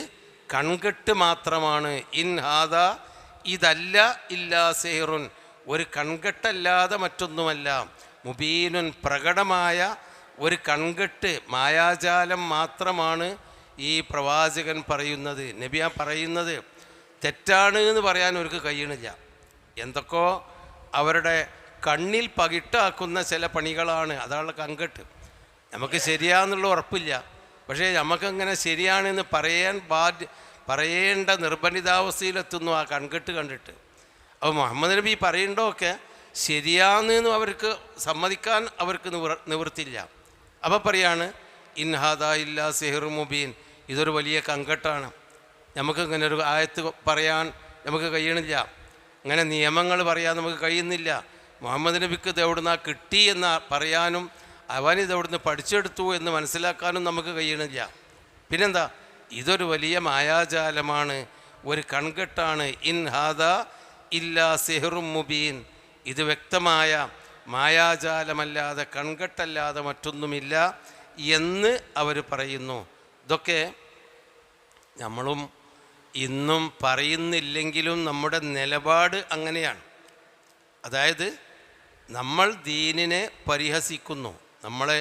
കൺകെട്ട് മാത്രമാണ്. ഇൻ ഹാദാ, ഇതല്ല, ഇല്ലാ സിഹ്റുൻ, ഒരു കൺകെട്ടല്ലാതെ മറ്റൊന്നുമല്ല. മുബീനുൻ, പ്രകടമായ ഒരു കൺകെട്ട്, മായാജാലം മാത്രമാണ് ഈ പ്രവാചകൻ പറയുന്നത്. നബി പറയുന്നത് തെറ്റാണ് എന്ന് പറയാൻ അവർക്ക് കഴിയണില്ല. എന്തൊക്കെയോ അവരുടെ കണ്ണിൽ പകിട്ടാക്കുന്ന ചില പണികളാണ്, അതാണ് കൺകെട്ട്. നമുക്ക് ശരിയാന്നുള്ള ഉറപ്പില്ല, പക്ഷേ നമുക്കങ്ങനെ ശരിയാണെന്ന് പറയേണ്ട നിർബന്ധിതാവസ്ഥയിലെത്തുന്നു ആ കൺകെട്ട് കണ്ടിട്ട്. അപ്പോൾ മുഹമ്മദ് നബി പറയേണ്ടതൊക്കെ ശരിയാണെന്ന് അവർക്ക് സമ്മതിക്കാൻ അവർക്ക് നിവൃത്തില്ല. അപ്പോൾ പറയാണ്, ഇൻ ഹാദാ ഇല്ലാ സിഹ്റും മുബീൻ, ഇതൊരു വലിയ കൺകെട്ടാണ്. നമുക്കിങ്ങനെ ഒരു ആയത്ത് പറയാൻ നമുക്ക് കഴിയണില്ല, അങ്ങനെ നിയമങ്ങൾ പറയാൻ നമുക്ക് കഴിയുന്നില്ല. മുഹമ്മദ് നബിക്ക് ഇത് എവിടുന്ന് കിട്ടി എന്ന് പറയാനും അവനിത് എവിടുന്ന് പഠിച്ചെടുത്തു എന്ന് മനസ്സിലാക്കാനും നമുക്ക് കഴിയണില്ല. പിന്നെന്താ, ഇതൊരു വലിയ മായാജാലമാണ്, ഒരു കൺകെട്ടാണ്. ഇൻ ഹാദാ ഇല്ലാ സിഹ്റും മുബീൻ, ഇത് വ്യക്തമായ മായാജാലമല്ലാതെ കൺകെട്ടല്ലാതെ മറ്റൊന്നുമില്ല എന്ന് അവർ പറയുന്നു. ഇതൊക്കെ നമ്മളും ഇന്നും പറയുന്നില്ലെങ്കിലും നമ്മുടെ നിലപാട് അങ്ങനെയാണ്. അതായത് നമ്മൾ ദീനിനെ പരിഹസിക്കുന്നു. നമ്മളെ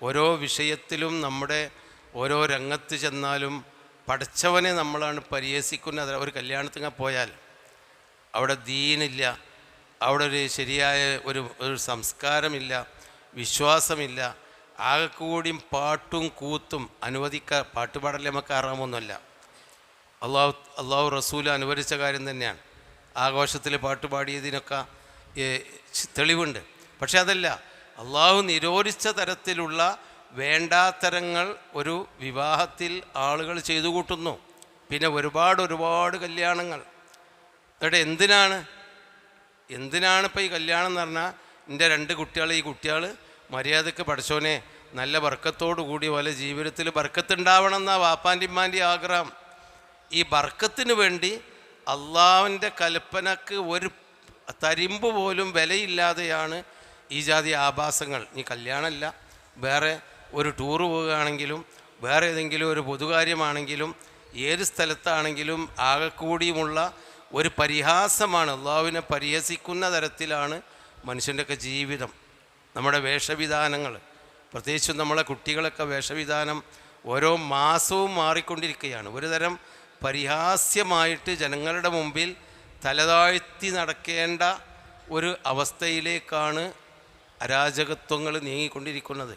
ഓരോ വിഷയത്തിലും നമ്മുടെ ഓരോ രംഗത്ത് ചെന്നാലും പഠിച്ചവനെ നമ്മളാണ് പരിഹസിക്കുന്നത്. ഒരു കല്യാണത്തിന് പോയാൽ അവിടെ ദീനില്ല, അവിടെ ഒരു ശരിയായ ഒരു സംസ്കാരമില്ല, വിശ്വാസമില്ല, ആകെക്കൂടിയും പാട്ടും കൂത്തും പാട്ടുപാടൽ നമുക്ക് ആറാമൊന്നുമല്ല. അള്ളാഹു റസൂൽ അനുവദിച്ച കാര്യം തന്നെയാണ്. ആഘോഷത്തിൽ പാട്ടുപാടിയതിനൊക്കെ തെളിവുണ്ട്. പക്ഷെ അതല്ല, അള്ളാഹു നിരോധിച്ച തരത്തിലുള്ള വേണ്ടാത്തരങ്ങൾ ഒരു വിവാഹത്തിൽ ആളുകൾ ചെയ്തു കൂട്ടുന്നു. പിന്നെ ഒരുപാട് കല്യാണങ്ങൾ. എന്നിട്ട് എന്തിനാണ് ഇപ്പോൾ ഈ കല്യാണം എന്ന് പറഞ്ഞാൽ, എൻ്റെ 2 കുട്ടികൾ, ഈ കുട്ടികൾ മര്യാദയ്ക്ക് പഠിച്ചോനെ നല്ല ബർക്കത്തോടു കൂടി പോലെ ജീവിതത്തിൽ ബർക്കത്തുണ്ടാവണം എന്നാണ് വാപ്പാൻ്റെ ഇമ്മാൻ്റെ ആഗ്രഹം. ഈ ബർക്കത്തിന് വേണ്ടി അള്ളാഹുവിൻ്റെ കൽപ്പനക്ക് ഒരു തരിമ്പ് പോലും വിലയില്ലാതെയാണ് ഈ ജാതി ആഭാസങ്ങൾ. ഈ കല്യാണമല്ല, വേറെ ഒരു ടൂറ് പോവുകയാണെങ്കിലും വേറെ ഏതെങ്കിലും ഒരു പൊതുകാര്യമാണെങ്കിലും ഏത് സ്ഥലത്താണെങ്കിലും ആകെക്കൂടിയുമുള്ള ഒരു പരിഹാസമാണ്. അള്ളാഹുവിനെ പരിഹസിക്കുന്ന തരത്തിലാണ് മനുഷ്യൻ്റെയൊക്കെ ജീവിതം. നമ്മുടെ വേഷവിധാനങ്ങൾ, പ്രത്യേകിച്ചും നമ്മളെ കുട്ടികളൊക്കെ വേഷവിധാനം ഓരോ മാസവും മാറിക്കൊണ്ടിരിക്കുകയാണ്. ഒരു തരം പരിഹാസ്യമായിട്ട് ജനങ്ങളുടെ മുമ്പിൽ തലതാഴ്ത്തി നടക്കേണ്ട ഒരു അവസ്ഥയിലേക്കാണ് അരാജകത്വങ്ങൾ നീങ്ങിക്കൊണ്ടിരിക്കുന്നത്.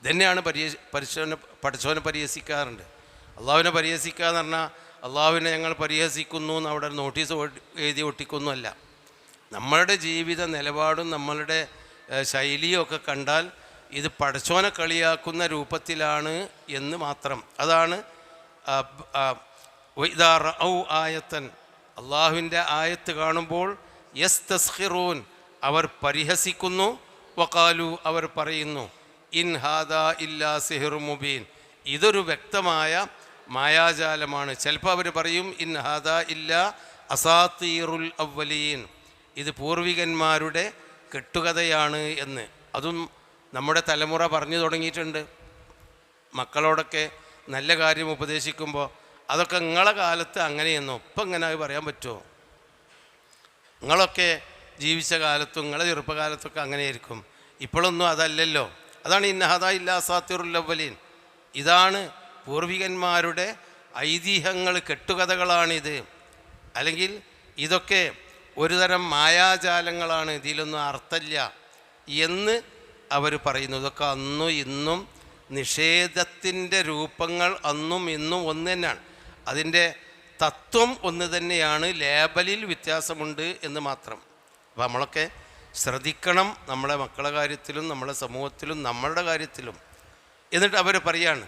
ഇതന്നെയാണ് പഠിച്ചവനെ പരിഹസിക്കാറുണ്ട്. അള്ളാഹുവിനെ പരിഹസിക്കുക എന്ന് പറഞ്ഞാൽ അള്ളാഹുവിനെ ഞങ്ങൾ പരിഹസിക്കുന്നു എന്ന് അവിടെ നോട്ടീസ് എഴുതി ഒട്ടിക്കൊന്നുമല്ല. നമ്മളുടെ ജീവിത നിലപാടും നമ്മളുടെ ശൈലിയും ഒക്കെ കണ്ടാൽ ഇത് പഠിച്ചവനെ കളിയാക്കുന്ന രൂപത്തിലാണ് എന്ന് മാത്രം. അതാണ് ഇദാ റഔ ആയത്തൻ, അള്ളാഹുവിൻ്റെ ആയത്ത് കാണുമ്പോൾ യസ്തസ്ഖിറൂൻ, അവർ പരിഹസിക്കുന്നു. വഖാലു, അവർ പറയുന്നു, ഇൻ ഹാദാ ഇല്ലാ സിഹ്റും മുബീൻ, ഇതൊരു വ്യക്തമായ മായാജാലമാണ്. ചിലപ്പോൾ അവർ പറയും ഇൻ ഹാദാ ഇല്ലാ അസാത്തീറുൽ അവ്വലീൻ, ഇത് പൂർവികന്മാരുടെ കെട്ടുകഥയാണ് എന്ന്. അതും നമ്മുടെ തലമുറ പറഞ്ഞു തുടങ്ങിയിട്ടുണ്ട്. മക്കളോടൊക്കെ നല്ല കാര്യം ഉപദേശിക്കുമ്പോൾ അതൊക്കെ നിങ്ങളെ കാലത്ത് അങ്ങനെയെന്നോ ഇപ്പം ഇങ്ങനെ പറയാൻ പറ്റുമോ? നിങ്ങളൊക്കെ ജീവിച്ച കാലത്തും നിങ്ങളെ ചെറുപ്പകാലത്തൊക്കെ അങ്ങനെയായിരിക്കും, ഇപ്പോഴൊന്നും അതല്ലല്ലോ. അതാണ് ഇന്ന ഹാദാ ഇല്ലാ അസാത്തീറുൽ അവ്വലീൻ, ഇതാണ് പൂർവികന്മാരുടെ ഐതിഹ്യങ്ങൾ, കെട്ടുകഥകളാണിത്. അല്ലെങ്കിൽ ഇതൊക്കെ ഒരു തരം മായാജാലങ്ങളാണ്, ഇതിലൊന്നും അർത്ഥമില്ല എന്ന് അവർ പറയുന്നു. ഇതൊക്കെ അന്നും ഇന്നും നിഷേധത്തിൻ്റെ രൂപങ്ങൾ അന്നും ഇന്നും ഒന്ന് തന്നെയാണ്. അതിൻ്റെ തത്വം ഒന്ന് തന്നെയാണ്, ലേബലിൽ വ്യത്യാസമുണ്ട് എന്ന് മാത്രം. അപ്പോൾ നമ്മളൊക്കെ ശ്രദ്ധിക്കണം, നമ്മളെ മക്കളുടെ കാര്യത്തിലും നമ്മളെ സമൂഹത്തിലും നമ്മളുടെ കാര്യത്തിലും. എന്നിട്ട് അവർ പറയാണ്,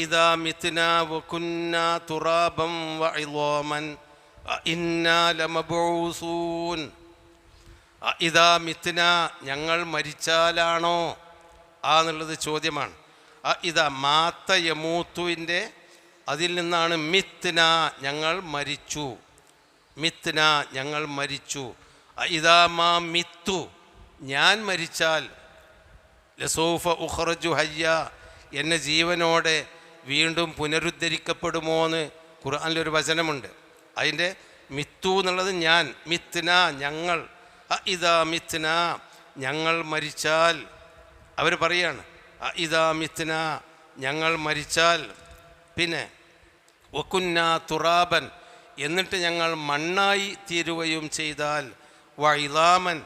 ഇദാ മിത്നാ വകുന്നാ തുറാബൻ വഇളാമൻ ഇന്നാ ലമബഊസൂൻ. ഇദാ മിത്നാ, ഞങ്ങൾ മരിച്ചാലാണോ എന്നുള്ളത് ചോദ്യമാണ്. ഇതാ മാത്ത യമൂത്തുവിൻ്റെ അതിൽ നിന്നാണ് മിത്ന ഞങ്ങൾ മരിച്ചു, മിത്ന ഞങ്ങൾ മരിച്ചു. ഇതാ മാ മിത്തു ഞാൻ മരിച്ചാൽ ലസൗഫ ഉഖ്റജു ഹയ്യ എന്നെ ജീവനോടെ വീണ്ടും പുനരുദ്ധരിക്കപ്പെടുമോ എന്ന് ഖുർആനിലൊരു വചനമുണ്ട്. അതിൻ്റെ മിത്തു എന്നുള്ളത് ഞാൻ, മിത്ന ഞങ്ങൾ, ഇതാ മിത്ന ഞങ്ങൾ മരിച്ചാൽ. അവർ പറയാണ് ഇതാ മിത്ന ഞങ്ങൾ മരിച്ചാൽ, പിന്നെ വകുന്ന തുറാബൻ എന്നിട്ട് ഞങ്ങൾ മണ്ണായി തീരുകയും ചെയ്താൽ, വഇളാമൻ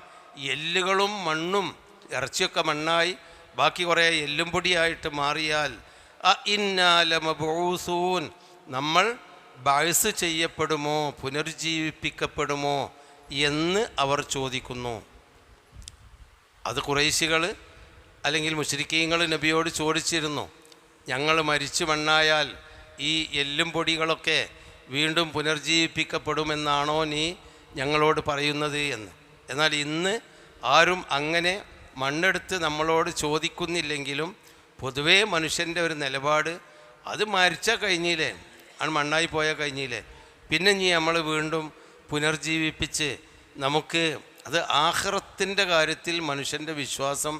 എല്ലുകളും മണ്ണും ഇറച്ചിയൊക്കെ മണ്ണായി ബാക്കി കുറേ എല്ലും പൊടിയായിട്ട് മാറിയാൽ, ഇന്നാ ലമബ്ഊസൂൻ നമ്മൾ ബഅസ് ചെയ്യപ്പെടുമോ, പുനർജീവിപ്പിക്കപ്പെടുമോ എന്ന് അവർ ചോദിക്കുന്നു. അത് ഖുറൈശികൾ അല്ലെങ്കിൽ മുശ്രിക്കീങ്ങൾ നബിയോട് ചോദിച്ചിരുന്നു, ഞങ്ങൾ മരിച്ചു മണ്ണായാൽ ഈ എല്ലും പൊടികളൊക്കെ വീണ്ടും പുനർജീവിപ്പിക്കപ്പെടുമെന്നാണോ നീ ഞങ്ങളോട് പറയുന്നത് എന്ന്. എന്നാൽ ഇന്ന് ആരും അങ്ങനെ മണ്ണെടുത്ത് നമ്മളോട് ചോദിക്കുന്നില്ലെങ്കിലും പൊതുവേ മനുഷ്യൻ്റെ ഒരു നിലപാട് അത് മരിച്ചാൽ കഴിഞ്ഞില്ലേ, ആണ് മണ്ണായി പോയാൽ കഴിഞ്ഞില്ലേ, പിന്നെ ഇനി നമ്മൾ വീണ്ടും പുനർജീവിപ്പിച്ച് നമുക്ക് അത് ആഖിറത്തിൻ്റെ കാര്യത്തിൽ മനുഷ്യൻ്റെ വിശ്വാസം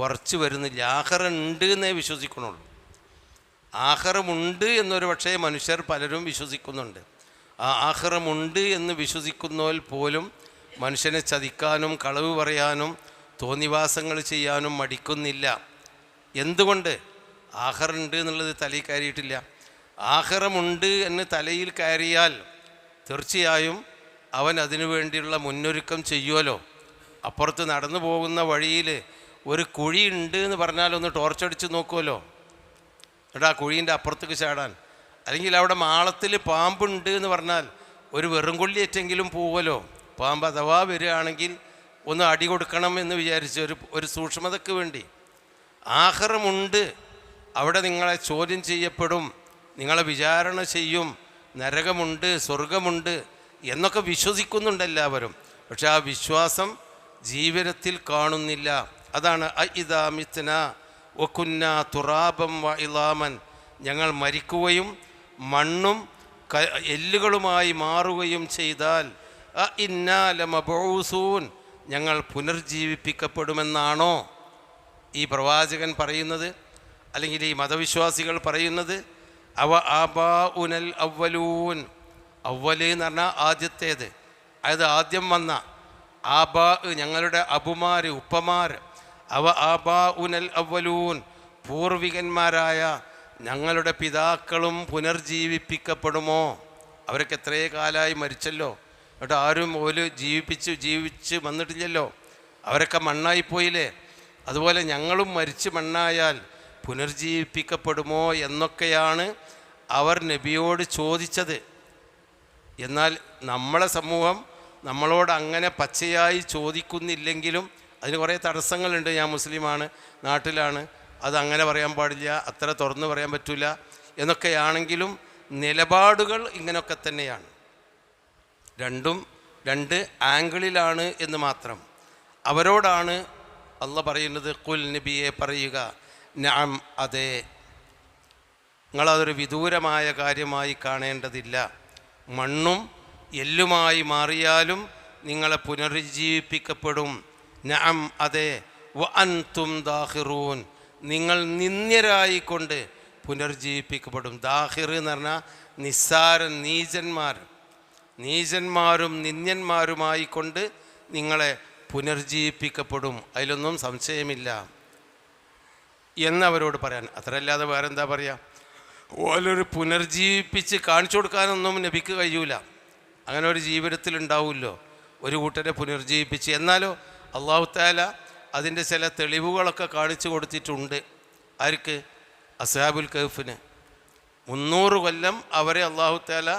ഉറച്ചു വരുന്നില്ല. ആഖിറം ഉണ്ട് എന്നേ വിശ്വസിക്കണുള്ളൂ. ആഖിറമുണ്ട് എന്നൊരു പക്ഷേ മനുഷ്യർ പലരും വിശ്വസിക്കുന്നുണ്ട്. ആ ആഖിറമുണ്ട് എന്ന് വിശ്വസിക്കുന്നവർ പോലും മനുഷ്യനെ ചതിക്കാനും കളവ് പറയാനും തോന്നിവാസങ്ങൾ ചെയ്യാനും മടിക്കുന്നില്ല. എന്തുകൊണ്ട്? ആഖിറുണ്ട് എന്നുള്ളത് തലയിൽ കയറിയിട്ടില്ല. ആഖിറമുണ്ട് എന്ന് തലയിൽ കയറിയാൽ തീർച്ചയായും അവൻ അതിനു വേണ്ടിയുള്ള മുന്നൊരുക്കം ചെയ്യുമല്ലോ. അപ്പുറത്ത് നടന്നു പോകുന്ന വഴിയിൽ ഒരു കുഴി ഉണ്ട് എന്ന് പറഞ്ഞാൽ ഒന്ന് ടോർച്ചടിച്ച് നോക്കുമല്ലോ, എന്നിട്ട് ആ കുഴീൻ്റെ അപ്പുറത്തേക്ക് ചാടാൻ. അല്ലെങ്കിൽ അവിടെ മാളത്തിൽ പാമ്പുണ്ട് എന്ന് പറഞ്ഞാൽ ഒരു വെറും കൊള്ളിയേറ്റെങ്കിലും പോവുമല്ലോ. പാമ്പ് അഥവാ വരികയാണെങ്കിൽ ഒന്ന് അടി കൊടുക്കണം എന്ന് വിചാരിച്ച് ഒരു സൂക്ഷ്മതയ്ക്ക് വേണ്ടി. ആഖിറമുണ്ട്, അവിടെ നിങ്ങളെ ചോദ്യം ചെയ്യപ്പെടും, നിങ്ങളെ വിചാരണ ചെയ്യും, നരകമുണ്ട് സ്വർഗമുണ്ട് എന്നൊക്കെ വിശ്വസിക്കുന്നുണ്ട് എല്ലാവരും. പക്ഷെ ആ വിശ്വാസം ജീവിതത്തിൽ കാണുന്നില്ല. അതാണ് ഇദാ മിത്ന വകുന്ന തുറാബം വഇളാമൻ ഞങ്ങൾ മരിക്കുകയും മണ്ണും എല്ലുകളുമായി മാറുകയും ചെയ്താൽ ഇന്നാ ലമബ്ഊസൂൻ ഞങ്ങൾ പുനർജീവിപ്പിക്കപ്പെടുമെന്നാണോ ഈ പ്രവാചകൻ പറയുന്നത്, അല്ലെങ്കിൽ ഈ മതവിശ്വാസികൾ പറയുന്നത്? അവ ആബാഉനൽ അവ്വലൂൻ, അവ്വല് എന്ന് പറഞ്ഞാൽ ആദ്യത്തേത്, അതായത് ആദ്യം വന്ന ആബാ ഞങ്ങളുടെ അബുമാർ ഉപ്പമാർ, അവ ആബാഉനൽ അവ്വലൂൻ പൂർവികന്മാരായ ഞങ്ങളുടെ പിതാക്കളും പുനർജീവിപ്പിക്കപ്പെടുമോ? അവരൊക്കെ എത്രയേ കാലമായി മരിച്ചല്ലോ, എന്നിട്ട് ആരും ഓല് ജീവിച്ച് വന്നിട്ടില്ലല്ലോ, അവരൊക്കെ മണ്ണായിപ്പോയില്ലേ. അതുപോലെ ഞങ്ങളും മരിച്ച് മണ്ണായാൽ പുനർജീവിപ്പിക്കപ്പെടുമോ എന്നൊക്കെയാണ് അവർ നബിയോട് ചോദിച്ചത്. എന്നാൽ നമ്മളെ സമൂഹം നമ്മളോട് അങ്ങനെ പച്ചയായി ചോദിക്കുന്നില്ലെങ്കിലും അതിന് കുറേ തടസ്സങ്ങളുണ്ട്. ഞാൻ മുസ്ലിമാണ്, നാട്ടിലാണ്, അതങ്ങനെ പറയാൻ പാടില്ല, അത്ര തുറന്നു പറയാൻ പറ്റില്ല എന്നൊക്കെയാണെങ്കിലും നിലപാടുകൾ ഇങ്ങനെയൊക്കെ തന്നെയാണ്. രണ്ടും രണ്ട് ആംഗിളിലാണ് എന്ന് മാത്രം. അവരോടാണ് അള്ളാഹ് പറയുന്നത്, ഖുൽ നബിയെ പറയുക, നഅം അതെ, നിങ്ങളതൊരു വിദൂരമായ കാര്യമായി കാണേണ്ടതില്ല. മണ്ണും എല്ലുമായി മാറിയാലും നിങ്ങളെ പുനരുജ്ജീവിപ്പിക്കപ്പെടും. നഅം അതെ, വ അൻതും ദാഖിറൂൻ നിങ്ങൾ നിന്ദ്യരായിക്കൊണ്ട് പുനർജീവിപ്പിക്കപ്പെടും. ദാഖിർ എന്ന് പറഞ്ഞാൽ നിസ്സാരൻ, നീചന്മാരും നിന്ദ്യന്മാരുമായിക്കൊണ്ട് നിങ്ങളെ പുനർജീവിപ്പിക്കപ്പെടും, അതിലൊന്നും സംശയമില്ല എന്നവരോട് പറയാൻ. അത്രയല്ലാതെ വേറെന്താ പറയുക? ഓലൊരു പുനർജീവിപ്പിച്ച് കാണിച്ചു കൊടുക്കാനൊന്നും നബിക്ക് കഴിയൂല. അങ്ങനെ ഒരു ജീവിതത്തിൽ ഉണ്ടാവുമല്ലോ ഒരു കൂട്ടരെ പുനർജീവിപ്പിച്ച്. എന്നാലോ അള്ളാഹു തആല അതിൻ്റെ ചില തെളിവുകളൊക്കെ കാണിച്ചു കൊടുത്തിട്ടുണ്ട്. ആർക്ക്? അസ്ഹാബുൽ കഹ്ഫിന് 300 കൊല്ലം അവരെ അള്ളാഹു തആല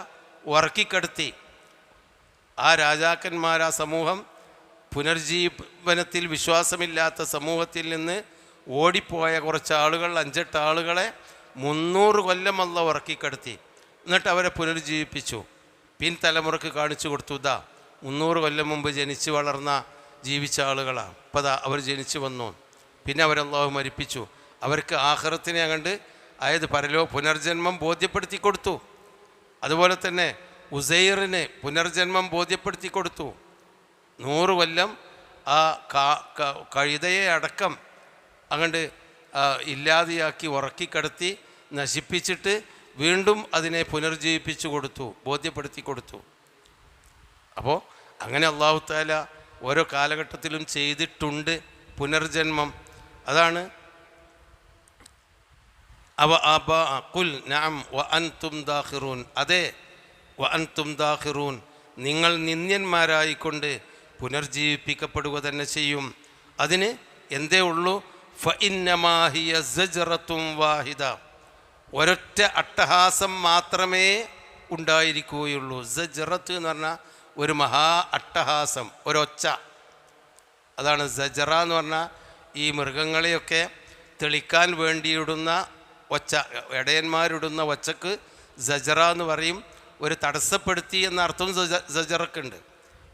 ഉറക്കിക്കിടത്തി. ആ രാജാക്കന്മാർ, ആ സമൂഹം പുനർജീവനത്തിൽ വിശ്വാസമില്ലാത്ത സമൂഹത്തിൽ നിന്ന് ഓടിപ്പോയ കുറച്ച് ആളുകൾ, 5-8 ആളുകളെ 300 കൊല്ലം അള്ളാഹു ഉറക്കിക്കിടത്തി. എന്നിട്ട് അവരെ പുനർജീവിപ്പിച്ചു. പിൻതലമുറക്ക് കാണിച്ചു കൊടുത്തു, ഇതാ 300 കൊല്ലം മുമ്പ് ജനിച്ച് വളർന്ന ജീവിച്ച ആളുകളാണ്, അപ്പോൾ അതാ അവർ ജനിച്ചു വന്നു. പിന്നെ അവരല്ലാഹു മരിപ്പിച്ചു. അവർക്ക് ആഖിറത്തിനെ അങ്ങണ്ട് അതായത് പുനർജന്മം ബോധ്യപ്പെടുത്തി കൊടുത്തു. അതുപോലെ തന്നെ ഉസൈറിന് പുനർജന്മം ബോധ്യപ്പെടുത്തി കൊടുത്തു. 100 കൊല്ലം ആ കഴുതയെ അടക്കം അങ്ങണ്ട് ഇല്ലാതെയാക്കി ഉറക്കിക്കിടത്തി നശിപ്പിച്ചിട്ട് വീണ്ടും അതിനെ പുനർജീവിപ്പിച്ചു കൊടുത്തു, ബോധ്യപ്പെടുത്തി കൊടുത്തു. അപ്പോൾ അങ്ങനെ അല്ലാഹു തആല ഓരോ കാലഘട്ടത്തിലും ചെയ്തിട്ടുണ്ട് പുനർജന്മം. അതാണ് ഖുൽ നഅം വ അൻതും ദാഖിറൂൻ, അതെ വ അൻതും ദാഖിറൂൻ, നിങ്ങൾ നിന്ദ്യന്മാരായിക്കൊണ്ട് പുനർജീവിപ്പിക്കപ്പെടുക തന്നെ ചെയ്യും. അതിന് എന്തേ ഉള്ളൂ? ഫഇന്നമാ ഹിയ സജ്റത്തും വാഹിദ, ഒരൊറ്റ അട്ടഹാസം മാത്രമേ ഉണ്ടായിരിക്കുകയുള്ളൂ. സജ്റത്ത് എന്ന് പറഞ്ഞാൽ ഒരു മഹാ അട്ടഹാസം, ഒരൊച്ച. അതാണ് സജ്റ എന്ന് പറഞ്ഞാൽ ഈ മൃഗങ്ങളെയൊക്കെ തെളിക്കാൻ വേണ്ടിയിടുന്ന ഒച്ച, ഇടയന്മാരിടുന്ന ഒച്ചക്ക് സജ്റ എന്ന് പറയും. ഒരു തടസ്സപ്പെടുത്തി എന്ന അർത്ഥം സജ്റക്കുണ്ട്.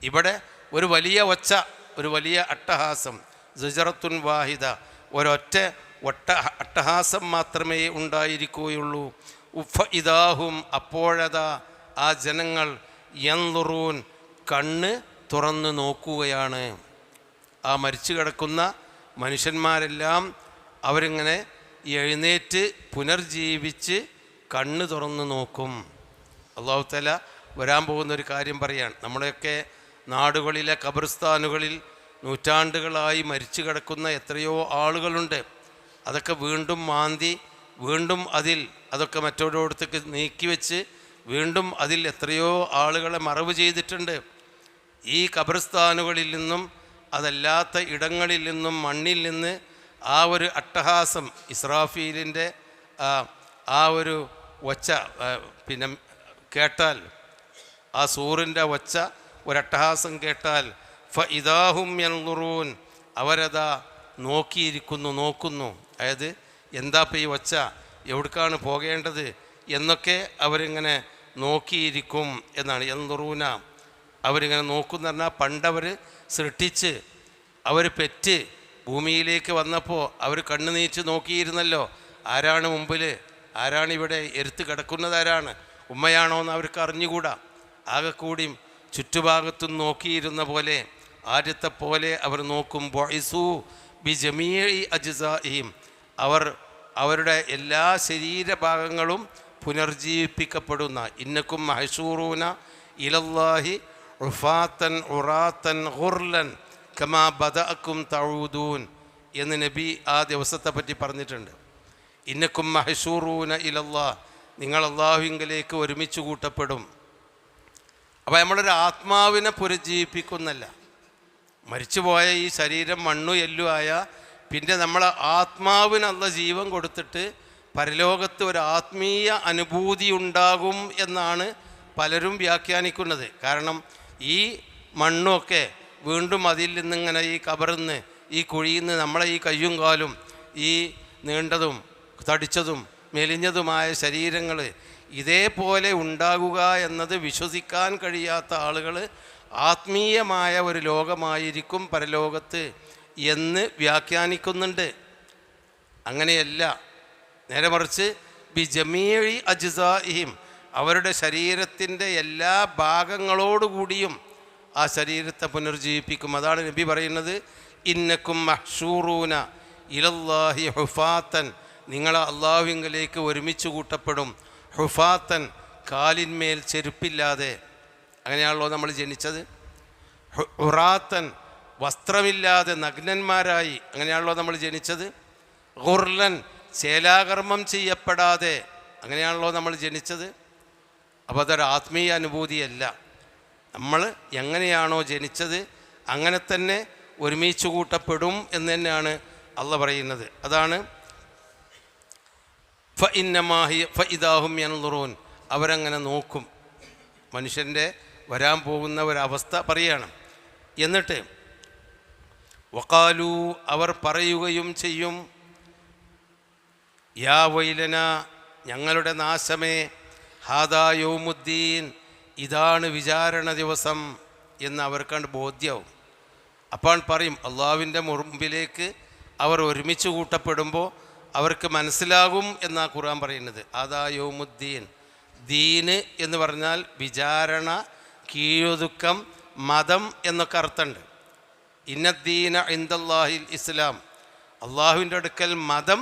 ഇവിടെ ഒരു വലിയ ഒച്ച, ഒരു വലിയ അട്ടഹാസം, സജ്റത്തുൻ വാഹിദ, ഒരൊറ്റ അട്ടഹാസം മാത്രമേ ഉണ്ടായിരിക്കുകയുള്ളൂ. ഇദാഹും, അപ്പോഴതാ ആ ജനങ്ങൾ യൻളുറൂൻ, കണ്ണ് തുറന്ന് നോക്കുകയാണ്. ആ മരിച്ചു കിടക്കുന്ന മനുഷ്യന്മാരെല്ലാം അവരിങ്ങനെ എഴുന്നേറ്റ് പുനർജീവിച്ച് കണ്ണ് തുറന്ന് നോക്കും. അല്ലാഹു തആല വരാൻ പോകുന്നൊരു കാര്യം പറയാണ്. നമ്മുടെയൊക്കെ നാടുകളിലെ ഖബർസ്ഥാനുകളിൽ നൂറ്റാണ്ടുകളായി മരിച്ചു കിടക്കുന്ന എത്രയോ ആളുകളുണ്ട്. അതൊക്കെ വീണ്ടും മാന്തി വീണ്ടും അതൊക്കെ മറ്റൊരിടത്തേക്ക് നീക്കി വെച്ച് വീണ്ടും അതിൽ എത്രയോ ആളുകളെ മറവ് ചെയ്തിട്ടുണ്ട്. ഈ ഖബർസ്ഥാനുകളിൽ നിന്നും അതല്ലാത്ത ഇടങ്ങളിൽ നിന്നും മണ്ണിൽ നിന്ന് ആ ഒരു അട്ടഹാസം, ഇസ്രാഫീലിൻ്റെ ആ ഒരു ഒച്ച പിന്നെ കേട്ടാൽ, ആ സൂറിൻ്റെ ഒച്ച ഒരട്ടഹാസം കേട്ടാൽ ഫഇദാഹും യൻളുറൂൻ, അവരതാ നോക്കുന്നു. അതായത് എന്താ ഇപ്പോൾ ഈ ഒച്ച, എവിടേക്കാണ് പോകേണ്ടത് എന്നൊക്കെ അവരിങ്ങനെ നോക്കിയിരിക്കും എന്നാണ്. യൻളുറൂന, അവരിങ്ങനെ നോക്കുന്ന പറഞ്ഞാൽ പണ്ടവർ സൃഷ്ടിച്ച് അവർ പെറ്റ് ഭൂമിയിലേക്ക് വന്നപ്പോൾ അവർ കണ്ണുനീച്ച് നോക്കിയിരുന്നല്ലോ, ആരാണ് മുമ്പിൽ, ആരാണ് ഇവിടെ എരുത്ത് കിടക്കുന്നത്, ആരാണ്, ഉമ്മയാണോ എന്ന് അവർക്ക് അറിഞ്ഞുകൂടാ. ആകെ കൂടിയും ചുറ്റുഭാഗത്തും നോക്കിയിരുന്ന പോലെ ആദ്യത്തെ പോലെ അവർ നോക്കും. ബൊഇസു ബി ജമീഇ അജ്സാഇഹിം, അവരുടെ എല്ലാ ശരീരഭാഗങ്ങളും പുനർജീവിപ്പിക്കപ്പെടുന്ന. ഇന്നക്കും മഹ്ശൂറൂന ഇലല്ലാഹി ഉഫാത്തൻ ഉറാത്തൻ ഗുർലൻ കമാ ബദഅക്കും തഊദൂൻ എന്ന് നബി ആ ദിവസത്തെ പറ്റി പറഞ്ഞിട്ടുണ്ട്. ഇന്നക്കും മഹ്ശൂറൂന ഇലല്ലാഹ്, നിങ്ങൾ അല്ലാഹുവിങ്കലേക്ക് ഒരുമിച്ച് കൂട്ടപ്പെടും. അപ്പോൾ നമ്മളൊരു ആത്മാവിനെ പുനർജീവിപ്പിക്കുന്നല്ല. മരിച്ചുപോയ ഈ ശരീരം മണ്ണു എല്ലുമായ പിന്നെ നമ്മളെ ആത്മാവിന് അല്ലാഹ് ജീവൻ കൊടുത്തിട്ട് പരലോകത്ത് ഒരു ആത്മീയ അനുഭൂതി ഉണ്ടാകും എന്നാണ് പലരും വ്യാഖ്യാനിക്കുന്നത്. കാരണം ഈ മണ്ണൊക്കെ വീണ്ടും അതിൽ നിന്നിങ്ങനെ ഈ കബറിന്ന് ഈ കുഴിയിൽ നിന്ന് നമ്മളെ ഈ കയ്യും കാലും ഈ നീണ്ടതും തടിച്ചതും മെലിഞ്ഞതുമായ ശരീരങ്ങൾ ഇതേപോലെ ഉണ്ടാകുക എന്നത് വിശ്വസിക്കാൻ കഴിയാത്ത ആളുകൾ ആത്മീയമായ ഒരു ലോകമായിരിക്കും പരലോകത്ത് എന്ന് വ്യാഖ്യാനിക്കുന്നുണ്ട്. അങ്ങനെയല്ല, നേരെ മറിച്ച് ബി ജമീഇ അജ്സാഇഹിം, അവരുടെ ശരീരത്തിൻ്റെ എല്ലാ ഭാഗങ്ങളോടുകൂടിയും ആ ശരീരത്തെ പുനർജീവിപ്പിക്കും. അതാണ് നബി പറയുന്നത്, ഇന്നക്കും മഹ്ശൂറൂന ഇലല്ലാഹി ഹുഫാത്തൻ, നിങ്ങൾ അല്ലാഹുവിങ്കലേക്ക് ഒരുമിച്ച് കൂട്ടപ്പെടും. ഹുഫാത്തൻ, കാലിന്മേൽ ചെരുപ്പില്ലാതെ. അങ്ങനെയാണല്ലോ നമ്മൾ ജനിച്ചത്. ഉറാത്തൻ, വസ്ത്രമില്ലാതെ നഗ്നന്മാരായി. അങ്ങനെയാണല്ലോ നമ്മൾ ജനിച്ചത്. ഗുർലൻ, ചേലാകർമ്മം ചെയ്യപ്പെടാതെ. അങ്ങനെയാണല്ലോ നമ്മൾ ജനിച്ചത്. അപ്പോൾ അതൊരു ആത്മീയ അനുഭൂതിയല്ല. നമ്മൾ എങ്ങനെയാണോ ജനിച്ചത് അങ്ങനെ തന്നെ ഒരുമിച്ച് കൂട്ടപ്പെടും എന്ന് തന്നെയാണ് അള്ളാഹ് പറയുന്നത്. അതാണ് ഫഇദാഹും യൻളുറൂൻ, അവരങ്ങനെ നോക്കും. മനുഷ്യൻ്റെ വരാൻ പോകുന്ന ഒരവസ്ഥ പറയുകയാണ്. എന്നിട്ട് വഖാലു, അവർ പറയുകയും ചെയ്യും, യാ വൈലന, ഞങ്ങളുടെ നാശമേ, ഹാദാ യൗമുദ്ദീൻ, ഇതാണ് വിചാരണ ദിവസം എന്ന് അവർക്കാണ്ട് ബോധ്യവും. അപ്പോൾ പറയും, അള്ളാഹുവിൻ്റെ മുമ്പിലേക്ക് അവർ ഒരുമിച്ച് കൂട്ടപ്പെടുമ്പോൾ അവർക്ക് മനസ്സിലാകും എന്നാ ഖുർആൻ പറയുന്നത്. അതാ യൗമുദ്ദീൻ. ദീന് എന്ന് പറഞ്ഞാൽ വിചാരണ, കീഴൊതുക്കം, മതം എന്നൊക്കെ അർത്ഥമുണ്ട്. ഇന്നദ്ദീന ഇൻദല്ലാഹിൽ ഇസ്ലാം. അള്ളാഹുവിൻ്റെ അടുക്കൽ മതം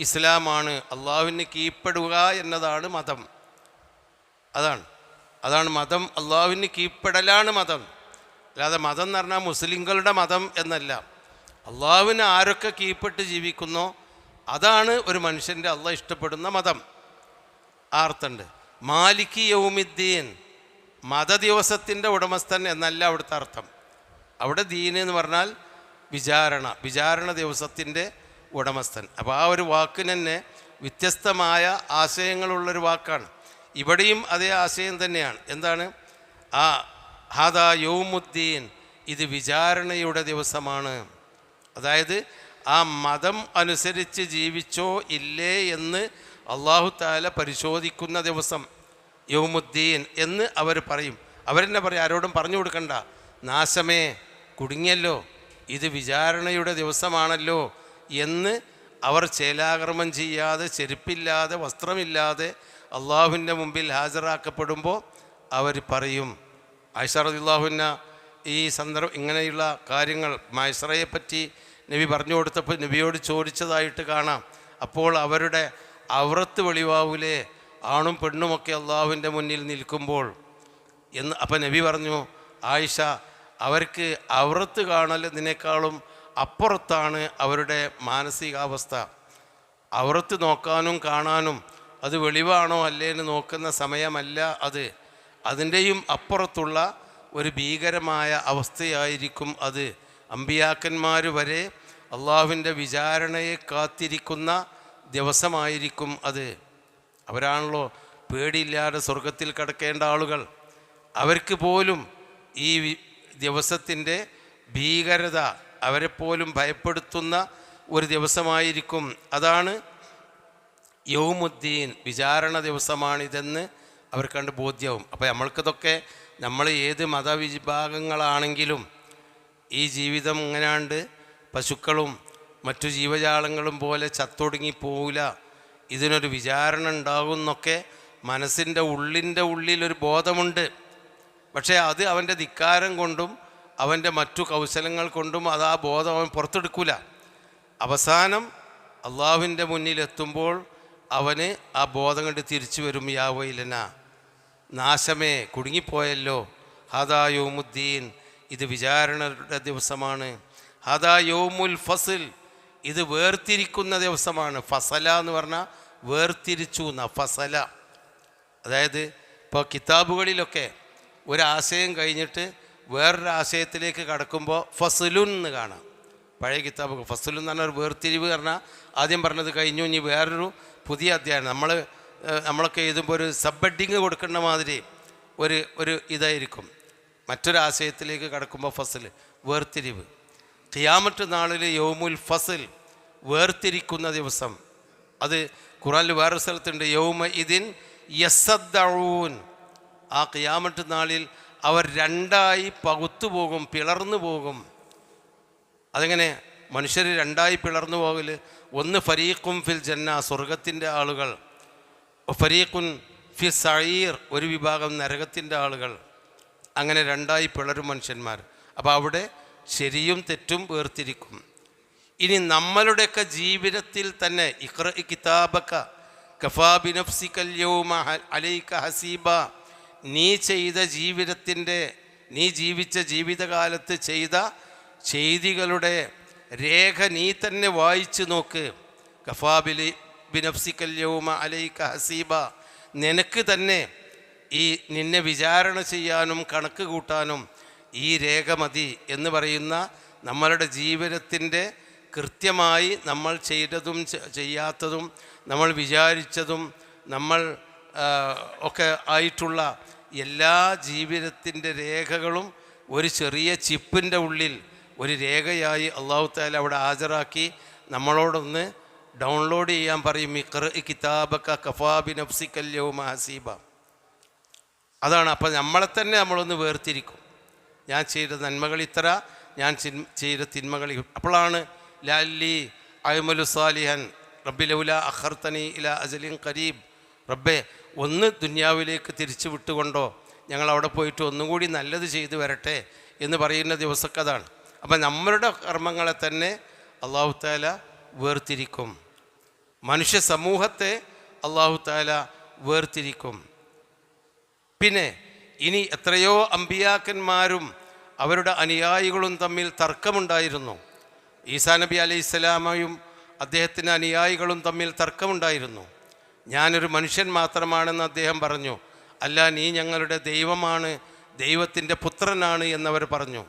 ഇസ്ലാമാണ്. അള്ളാഹുവിന് കീഴ്പ്പെടുക എന്നതാണ് മതം. അതാണ് മതം. അള്ളാഹുവിന് കീഴ്പ്പെടലാണ് മതം. അല്ലാതെ മതം എന്ന് പറഞ്ഞാൽ മുസ്ലിങ്ങളുടെ മതം എന്നല്ല. അള്ളാഹുവിന് ആരൊക്കെ കീഴ്പ്പെട്ട് ജീവിക്കുന്നോ അതാണ് ഒരു മനുഷ്യൻ്റെ അള്ളാഹ് ഇഷ്ടപ്പെടുന്ന മതം. ആ അർത്ഥമുണ്ട്. മാലിക് യൗമിദ്ദീൻ, മതദിവസത്തിൻ്റെ ഉടമസ്ഥൻ എന്നല്ല അവിടുത്തെ അർത്ഥം. അവിടെ ദീൻ എന്ന് പറഞ്ഞാൽ വിചാരണ ദിവസത്തിൻ്റെ ഉടമസ്ഥൻ. അപ്പോൾ ആ ഒരു വാക്കിന് തന്നെ വ്യത്യസ്തമായ ആശയങ്ങളുള്ളൊരു വാക്കാണ്. ഇവിടെയും അതേ ആശയം തന്നെയാണ്. എന്താണ്? ഹാദാ യൗമുദ്ദീൻ, ഇത് വിചാരണയുടെ ദിവസമാണ്. അതായത് ആ മതം അനുസരിച്ച് ജീവിച്ചോ ഇല്ലേ എന്ന് അള്ളാഹു തആല പരിശോധിക്കുന്ന ദിവസം യൗമുദ്ദീൻ എന്ന് അവർ പറയും. അവരെന്നെ പറയും, ആരോടും പറഞ്ഞു കൊടുക്കണ്ട, നാശമേ കുടുങ്ങിയല്ലോ, ഇത് വിചാരണയുടെ ദിവസമാണല്ലോ എന്ന് അവർ ചേലാകർമ്മം ചെയ്യാതെ, ചെരുപ്പില്ലാതെ, വസ്ത്രമില്ലാതെ അള്ളാഹുവിൻ്റെ മുമ്പിൽ ഹാജരാക്കപ്പെടുമ്പോൾ അവർ പറയും. ആയിഷ റളിയല്ലാഹു അൻഹ ഈ ഇങ്ങനെയുള്ള കാര്യങ്ങൾ മൈസറയെ പറ്റി നബി പറഞ്ഞു കൊടുത്തപ്പോൾ നബിയോട് ചോദിച്ചതായിട്ട് കാണാം. അപ്പോൾ അവരുടെ ഔറത്ത് വെളിവാവൂലേ, ആണും പെണ്ണുമൊക്കെ അള്ളാഹുവിൻ്റെ മുന്നിൽ നിൽക്കുമ്പോൾ എന്ന്. അപ്പം നബി പറഞ്ഞു, ആയിഷ, അവർക്ക് ഔറത്ത് കാണലിനേക്കാളും അപ്പുറത്താണ് അവരുടെ മാനസികാവസ്ഥ. ഔറത്ത് നോക്കാനും കാണാനും അത് വെളിവാണോ അല്ലേന്ന് നോക്കുന്ന സമയമല്ല അത്. അതിൻ്റെയും അപ്പുറത്തുള്ള ഒരു ഭീകരമായ അവസ്ഥയായിരിക്കും അത്. അമ്പിയാക്കന്മാർ വരെ അള്ളാഹുവിൻ്റെ വിചാരണയെ കാത്തിരിക്കുന്ന ദിവസമായിരിക്കും അത്. അവരാണല്ലോ പേടിയില്ലാതെ സ്വർഗത്തിൽ കടക്കേണ്ട ആളുകൾ. അവർക്ക് പോലും ഈ ദിവസത്തിൻ്റെ ഭീകരത അവരെപ്പോലും ഭയപ്പെടുത്തുന്ന ഒരു ദിവസമായിരിക്കും. അതാണ് യൗമുദ്ദീൻ, വിചാരണ ദിവസമാണിതെന്ന് അവർ കണ്ട് ബോധ്യവും. അപ്പോൾ നമ്മൾക്കിതൊക്കെ, നമ്മൾ ഏത് മതവിഭാഗങ്ങളാണെങ്കിലും ഈ ജീവിതം ഇങ്ങനാണ്ട് പശുക്കളും മറ്റു ജീവജാലങ്ങളും പോലെ ചത്തൊടുങ്ങി പോവില്ല, ഇതിനൊരു വിചാരണ ഉണ്ടാകും എന്നൊക്കെ മനസ്സിൻ്റെ ഉള്ളിലൊരു ബോധമുണ്ട്. പക്ഷേ അത് അവൻ്റെ ധിക്കാരം കൊണ്ടും അവൻ്റെ മറ്റു കൗശലങ്ങൾ കൊണ്ടും അത് ആ ബോധം അവൻ പുറത്തെടുക്കില്ല. അവസാനം അള്ളാഹുവിൻ്റെ മുന്നിലെത്തുമ്പോൾ അവന് ആ ബോധം കണ്ട് തിരിച്ചു വരും. യാ വൈലന, നാശമേ കുടുങ്ങിപ്പോയല്ലോ. ഹാദാ യൗമുദ്ദീൻ, ഇത് വിചാരണയുടെ ദിവസമാണ്. ഹാദാ യൗമുൽ ഫസ്ൽ, ഇത് വേർതിരിക്കുന്ന ദിവസമാണ്. ഫസല എന്ന് പറഞ്ഞാൽ വേർതിരിച്ചു എന്ന ഫസല. അതായത് ഇപ്പോൾ കിതാബുകളിലൊക്കെ ഒരാശയം കഴിഞ്ഞിട്ട് വേറൊരു ആശയത്തിലേക്ക് കടക്കുമ്പോൾ ഫസ്ലുൻ എന്ന് കാണാം. പഴയ കിതാബ് ഫസ്ലുൻ എന്ന് പറഞ്ഞാൽ ഒരു വേർതിരിവ് പറഞ്ഞാൽ ആദ്യം പറഞ്ഞത് കഴിഞ്ഞു, ഇനി വേറൊരു പുതിയ അധ്യായം. നമ്മളൊക്കെ എഴുതുമ്പോൾ ഒരു സബ്ബഡിങ് കൊടുക്കുന്ന മാതിരി ഒരു ഇതായിരിക്കും. മറ്റൊരാശയത്തിലേക്ക് കടക്കുമ്പോൾ ഫസ്ൽ, വേർതിരിവ്. ഖിയാമത്ത് നാളിൽ യൗമുൽ ഫസ്ൽ, വേർതിരിക്കുന്ന ദിവസം. അത് ഖുർആനിൽ വേറൊരു സ്ഥലത്തുണ്ട്, യൗമ ഇതിൻ യസ്സദ്ദഊൻ. ആ ഖിയാമത്ത് നാളിൽ അവർ രണ്ടായി പകുത്തു പോകും, പിളർന്നു പോകും. അതെങ്ങനെ മനുഷ്യർ രണ്ടായി പിളർന്നു പോകൽ? ഒന്ന് ഫരീഖും ഫിൽ ജന്ന, സ്വർഗത്തിൻ്റെ ആളുകൾ, ഫരീഖുൻ ഫി സഈർ, ഒരു വിഭാഗം നരകത്തിൻ്റെ ആളുകൾ. അങ്ങനെ രണ്ടായി പിളരും മനുഷ്യന്മാർ. അപ്പോൾ അവിടെ ശരിയും തെറ്റും വേർതിരിക്കും. ഇനി നമ്മളുടെയൊക്കെ ജീവിതത്തിൽ തന്നെ ഇഖ്റ കിതാബക കഫാ ബിനഫ്സികൽ യൗമ അലൈക ഹസീബ, നീ ജീവിച്ച ജീവിതകാലത്ത് ചെയ്ത ചെയ്തികളുടെ രേഖ നീ തന്നെ വായിച്ചു നോക്ക്. കഫാ ബിനഫ്സികൽ യൗമ അലൈക ഹസീബ, നിനക്ക് തന്നെ നിന്നെ വിചാരണ ചെയ്യാനും കണക്ക് കൂട്ടാനും ഈ രേഖ മതി എന്ന് പറയുന്ന നമ്മളുടെ ജീവിതത്തിൻ്റെ കൃത്യമായി നമ്മൾ ചെയ്തതും ചെയ്യാത്തതും നമ്മൾ വിചാരിച്ചതും നമ്മൾ ഒക്കെ ആയിട്ടുള്ള എല്ലാ ജീവിതത്തിൻ്റെ രേഖകളും ഒരു ചെറിയ ചിപ്പിൻ്റെ ഉള്ളിൽ ഒരു രേഖയായി അല്ലാഹു തആല അവിടെ ഹാജരാക്കി നമ്മളോടൊന്ന് ഡൗൺലോഡ് ചെയ്യാൻ പറയും. ഇഖ്റ കിതാബക കഫാ ബിനഫ്സികൽ യൗമ ഹസീബ. അതാണ്. അപ്പം നമ്മളെ തന്നെ നമ്മളൊന്ന് വേർതിരിക്കും. ഞാൻ ചെയ്ത നന്മകൾ ഇത്ര, ഞാൻ ചെയ്ത തിന്മകൾ. അപ്പോഴാണ് ലഅല്ലി അഅ്മലു സാലിഹൻ, റബ്ബി ലൗല അഖർതനി ഇല അജലിൻ ഖരീബ്, റബ്ബേ ഒന്ന് ദുനിയാവിലേക്ക് തിരിച്ചു വിട്ടുകൊണ്ടോ ഞങ്ങൾ അവിടെ പോയിട്ട് ഒന്നും കൂടി നല്ലത് ചെയ്തു വരട്ടെ എന്ന് പറയുന്ന ദിവസമൊക്കെ അതാണ്. അപ്പം നമ്മളുടെ കർമ്മങ്ങളെ തന്നെ അള്ളാഹു തആല വേർതിരിക്കും. മനുഷ്യ സമൂഹത്തെ അള്ളാഹു തആല വേർതിരിക്കും. പിന്നെ ഇനി എത്രയോ അമ്പിയാക്കന്മാരും അവരുടെ അനുയായികളും തമ്മിൽ തർക്കമുണ്ടായിരുന്നു. ഈസാ നബി അലൈഹിസ്സലാമയും അദ്ദേഹത്തിൻ്റെ അനുയായികളും തമ്മിൽ തർക്കമുണ്ടായിരുന്നു. ഞാനൊരു മനുഷ്യൻ മാത്രമാണെന്ന് അദ്ദേഹം പറഞ്ഞു. അല്ല, നീ ഞങ്ങളുടെ ദൈവമാണ്, ദൈവത്തിൻ്റെ പുത്രനാണ് എന്നവർ പറഞ്ഞു.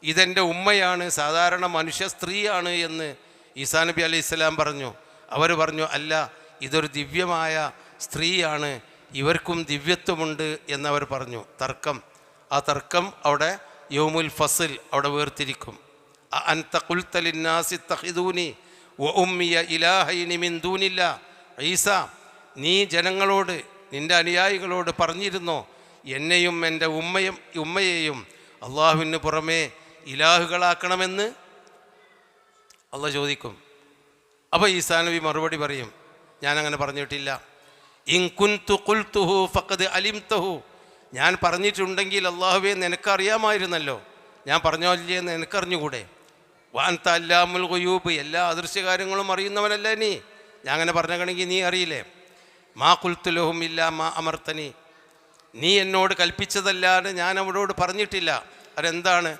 ഇതെൻ്റെ ഉമ്മയാണ്, സാധാരണ മനുഷ്യ സ്ത്രീയാണ് എന്ന് ഈസാ നബി അലൈഹിസ്സലാം പറഞ്ഞു. അവർ പറഞ്ഞു, അല്ല, ഇതൊരു ദിവ്യമായ സ്ത്രീയാണ്, ഇവർക്കും ദിവ്യത്വമുണ്ട് എന്നവർ പറഞ്ഞു. തർക്കം, ആ തർക്കം അവിടെ യൗമുൽ ഫസ്ൽ അവിടെ വേർതിരിക്കും. അൻത ഖുൽത ലിന്നാസി ഇത്തഖിദൂനി വ ഉമ്മിയ ഇലാഹൈനി മിൻ ദൂനില്ലാ. ഈസാ, നീ ജനങ്ങളോട്, നിൻ്റെ അനുയായികളോട് പറഞ്ഞിരുന്നോ എന്നെയും എൻ്റെ ഉമ്മയെയും അള്ളാഹുവിന് പുറമേ ഇലാഹുകളാക്കണമെന്ന്? അള്ളാഹ് ചോദിക്കും. അപ്പോൾ ഈസാ നബി മറുപടി പറയും, ഞാനങ്ങനെ പറഞ്ഞിട്ടില്ല. ഇൻ കുൻതു ഖുൽതുഹു ഫഖദ് അലിംതഹു, ഞാൻ പറഞ്ഞിട്ടുണ്ടെങ്കിൽ അള്ളാഹുവേ നിനക്കറിയാമായിരുന്നല്ലോ, ഞാൻ പറഞ്ഞോ ഇല്ലേ എന്ന് നിനക്കറിഞ്ഞുകൂടെ? വഅൻത അല്ലാമുൽ ഗുയൂബ്, എല്ലാ അദൃശ്യകാര്യങ്ങളും അറിയുന്നവനല്ലേ നീ, ഞാൻ അങ്ങനെ പറഞ്ഞെങ്കിൽ നീ അറിയില്ലേ? മാ ഖുൽതു ലഹും ഇല്ലാ മാ അമർത്തനി, നീ എന്നോട് കൽപ്പിച്ചതല്ലാതെ ഞാൻ അവരോട് പറഞ്ഞിട്ടില്ല. അതെന്താണ്?